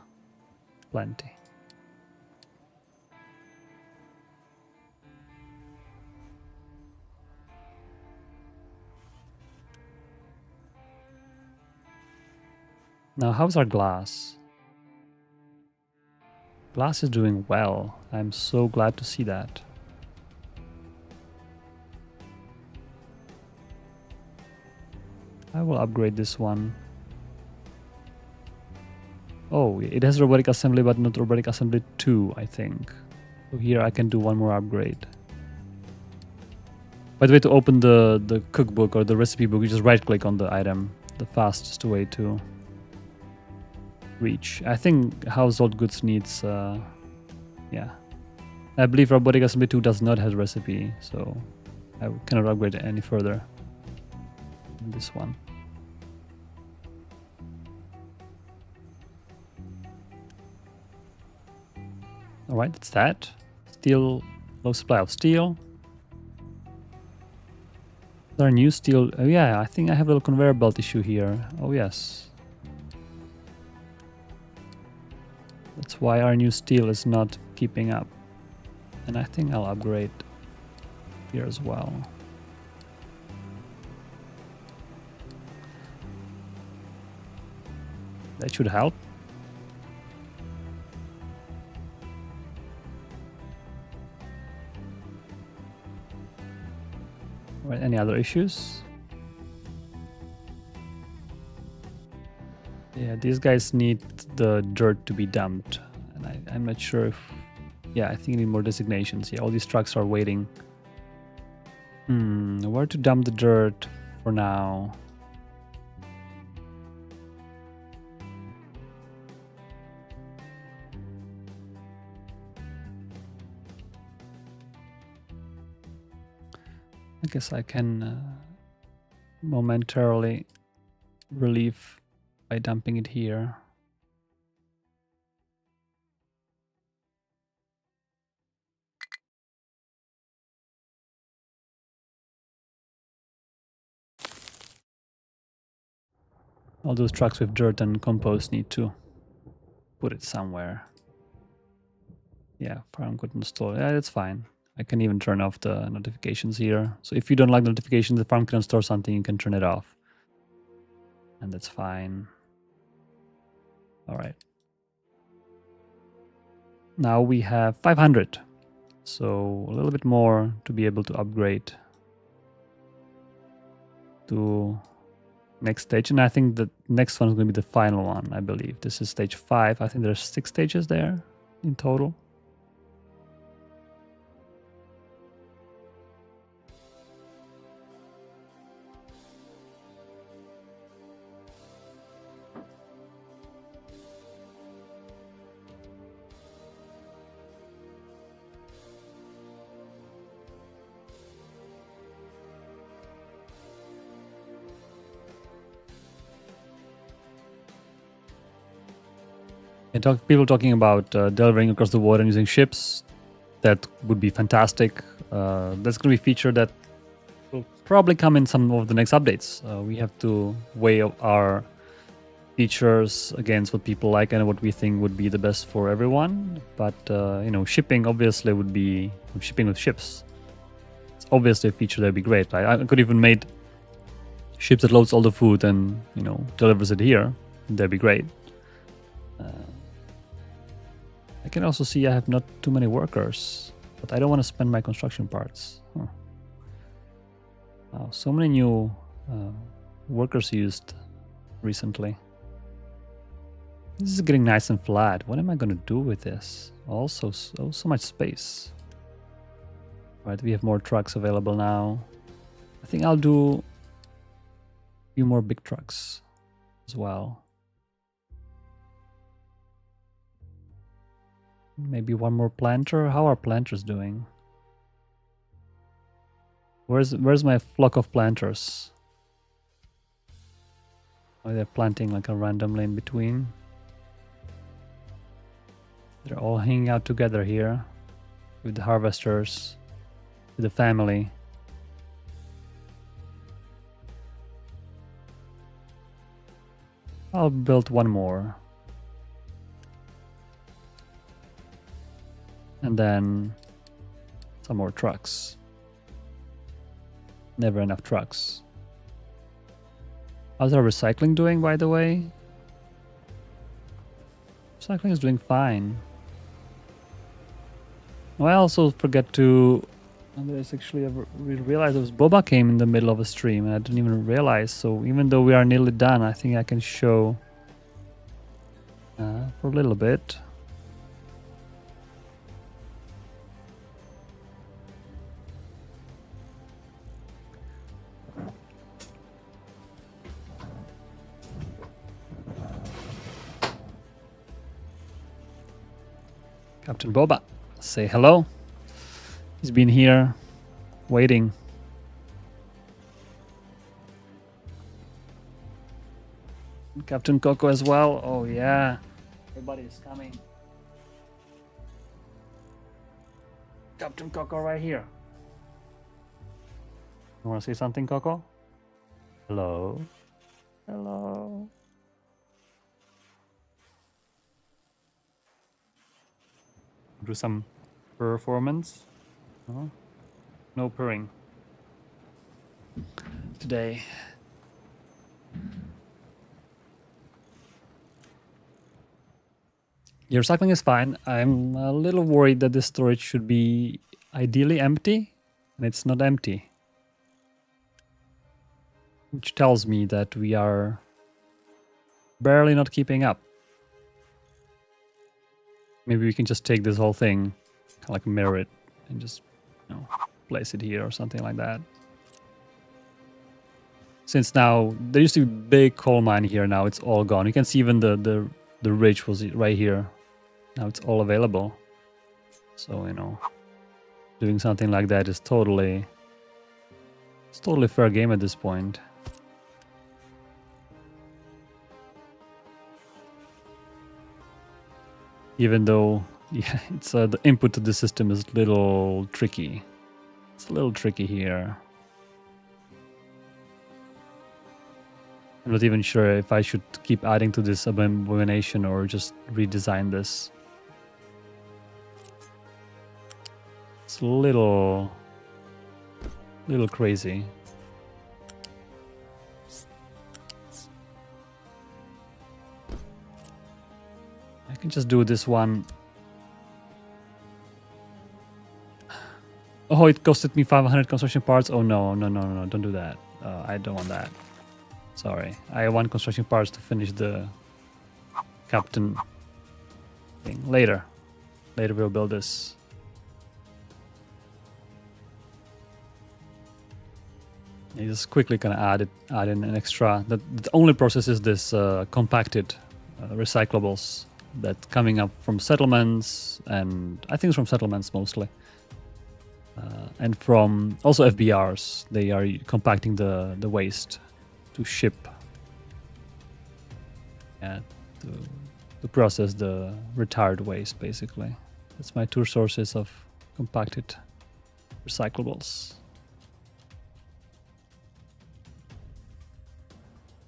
plenty. Now, how's our glass? Glass is doing well. I'm so glad to see that. I will upgrade this one. Oh, it has robotic assembly, but not robotic assembly 2, I think. So here I can do one more upgrade. By the way, to open the cookbook or the recipe book, you just right-click on the item. The fastest way to reach. I think household goods needs, yeah. I believe robotic assembly 2 does not have a recipe, so I cannot upgrade it any further than this one. All right, that's that. Steel, low supply of steel. Is there a new steel? Oh yeah, I think I have a little conveyor belt issue here. Oh yes. That's why our new steel is not keeping up. And I think I'll upgrade here as well. That should help. All right, any other issues? Yeah, these guys need the dirt to be dumped. And I'm not sure if... Yeah, I think you need more designations. Yeah, all these trucks are waiting. Where to dump the dirt for now? I guess I can momentarily relieve by dumping it here. All those trucks with dirt and compost need to put it somewhere. Yeah, farm couldn't store. Yeah, that's fine. I can even turn off the notifications here. So if you don't like notifications, the farm can store something, you can turn it off. And that's fine. All right. Now we have 500. So a little bit more to be able to upgrade to next stage. And I think the next one is going to be the final one, I believe. This is stage 5. I think there's 6 stages there in total. People talking about delivering across the water and using ships. That would be fantastic. That's going to be a feature that will probably come in some of the next updates. We have to weigh our features against what people like and what we think would be the best for everyone. But you know, shipping obviously would be shipping with ships. It's obviously a feature that'd be great. I could even made ships that loads all the food and, you know, delivers it here. That'd be great. I can also see I have not too many workers, but I don't want to spend my construction parts. Huh. Wow, so many new workers used recently. This is getting nice and flat. What am I going to do with this? Also, so much space. Right, we have more trucks available now. I think I'll do a few more big trucks as well. Maybe one more planter. How are planters doing? Where's my flock of planters? Are they planting like a randomly in between? They're all hanging out together here with the harvesters, with the family. I'll build one more. And then some more trucks. Never enough trucks. How's our recycling doing, by the way? Recycling is doing fine. Oh, I also forget to... There's actually we realized Boba came in the middle of a stream and I didn't even realize. So even though we are nearly done, I think I can show for a little bit. Captain Boba, say hello. He's been here waiting. Captain Coco as well. Oh yeah, everybody is coming. Captain Coco right here. You want to say something, Coco? Hello. Hello. Do some performance. No purring today. Your recycling is fine. I'm a little worried that the storage should be ideally empty, and it's not empty. Which tells me that we are barely not keeping up. Maybe we can just take this whole thing, kind of like mirror it, and just, you know, place it here or something like that. Since now there used to be a big coal mine here, now it's all gone. You can see even the ridge was right here. Now it's all available. So, you know, doing something like that is totally fair game at this point. Even though, yeah, it's the input to the system is a little tricky. It's a little tricky here. I'm not even sure if I should keep adding to this abomination or just redesign this. It's a little crazy. I can just do this one. Oh, it costed me 500 construction parts. Oh no, don't do that. I don't want that. Sorry, I want construction parts to finish the captain thing. Later we'll build this. You just quickly kind of add in an extra. The only process is this compacted recyclables that coming up from settlements, and I think it's from settlements mostly, and from also FBRs. They are compacting the waste to ship, to process the retired waste. Basically, that's my two sources of compacted recyclables.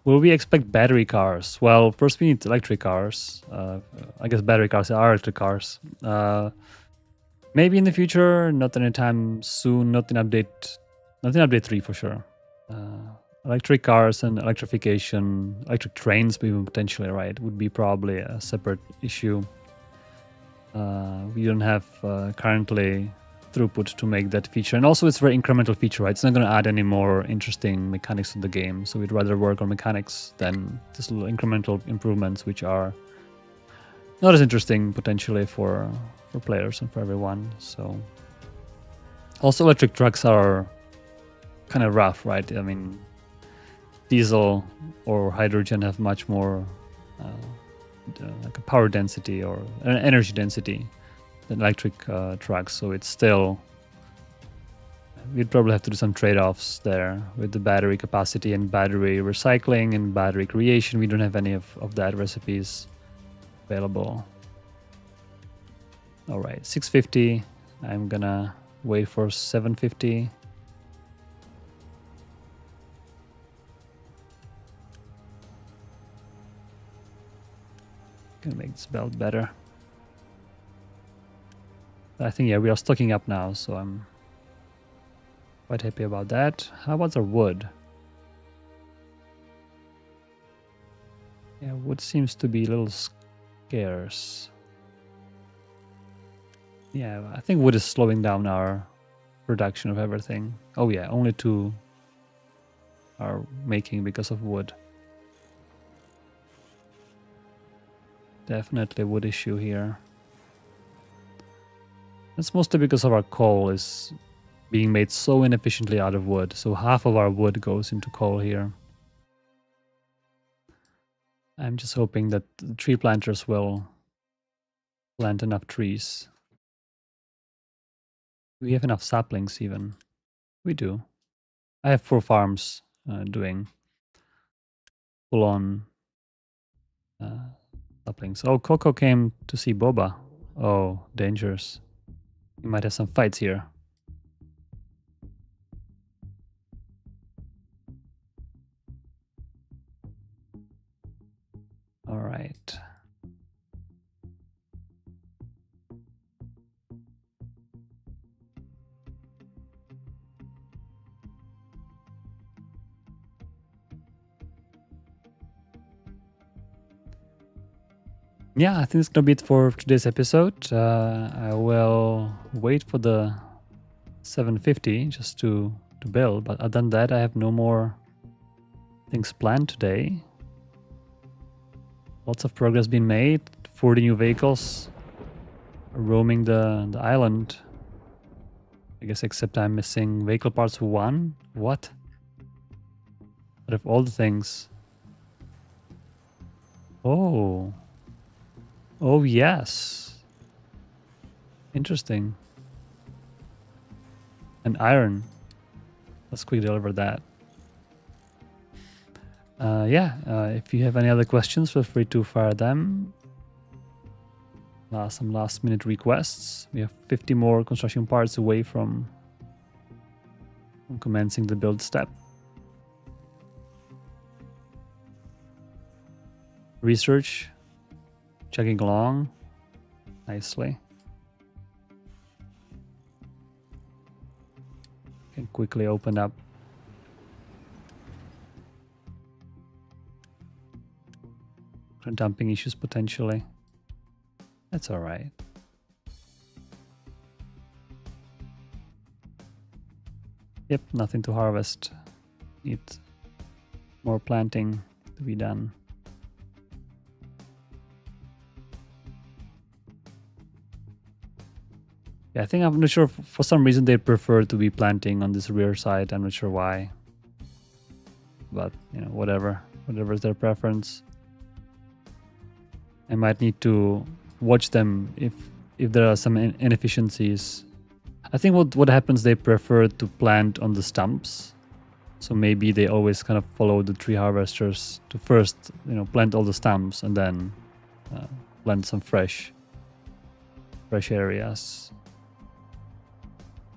Will we expect battery cars? Well, first we need electric cars. I guess battery cars are electric cars. Maybe in the future, not anytime soon, not in update 3 for sure. Electric cars and electrification, electric trains even potentially, right, would be probably a separate issue. We don't have currently throughput to make that feature, and also it's a very incremental feature, right? It's not going to add any more interesting mechanics to the game, so we'd rather work on mechanics than just little incremental improvements which are not as interesting potentially for players and for everyone. So also electric trucks are kind of rough, right? I mean, diesel or hydrogen have much more like a power density or energy density than electric trucks, so it's still, we'd probably have to do some trade-offs there with the battery capacity and battery recycling and battery creation. We don't have any of that recipes available. All right, 650. I'm gonna wait for 750. Gonna make this belt better. I think, yeah, we are stocking up now, so I'm quite happy about that. How about our wood? Yeah, wood seems to be a little scarce. Yeah, I think wood is slowing down our production of everything. Oh yeah, only 2 are making because of wood. Definitely wood issue here. That's mostly because of our coal is being made so inefficiently out of wood. So half of our wood goes into coal here. I'm just hoping that the tree planters will plant enough trees. Do we have enough saplings even? We do. I have 4 farms doing full-on saplings. Oh, Coco came to see Boba. Oh, dangerous. We might have some fights here. All right. Yeah, I think it's gonna be it for today's episode. I will wait for the 750 just to build, but other than that, I have no more things planned today. Lots of progress being made. 40 new vehicles roaming the island. I guess except I'm missing vehicle parts 1. What? Out of all the things. Oh. Oh, yes. Interesting. And iron. Let's quickly deliver that. If you have any other questions, feel free to fire them. Some last minute requests. We have 50 more construction parts away from commencing the build step. Research. Chugging along nicely. Can quickly open up dumping issues potentially. That's all right. Yep, nothing to harvest. Need more planting to be done. Yeah, I think I'm not sure. For some reason, they prefer to be planting on this rear side. I'm not sure why. But, you know, whatever is their preference. I might need to watch them if there are some inefficiencies. I think what happens, they prefer to plant on the stumps. So maybe they always kind of follow the tree harvesters to first, you know, plant all the stumps and then plant some fresh areas.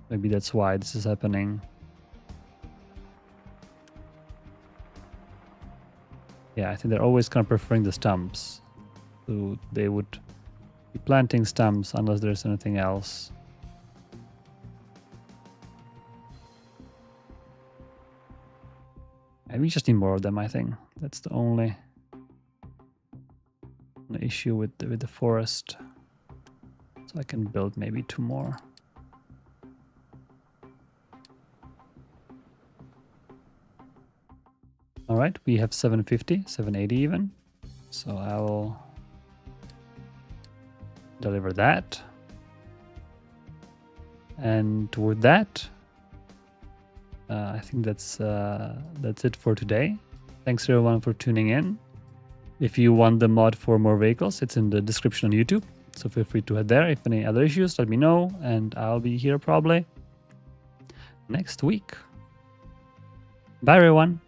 Maybe that's why this is happening. Yeah, I think they're always kind of preferring the stumps. So they would be planting stumps unless there's anything else. And we just need more of them, I think. That's the only issue with the forest. So I can build maybe 2 more. All right, we have 750, 780 even. So I will deliver that. And with that, I think that's it for today. Thanks everyone for tuning in. If you want the mod for more vehicles, it's in the description on YouTube. So feel free to head there. If any other issues, let me know, and I'll be here probably next week. Bye everyone.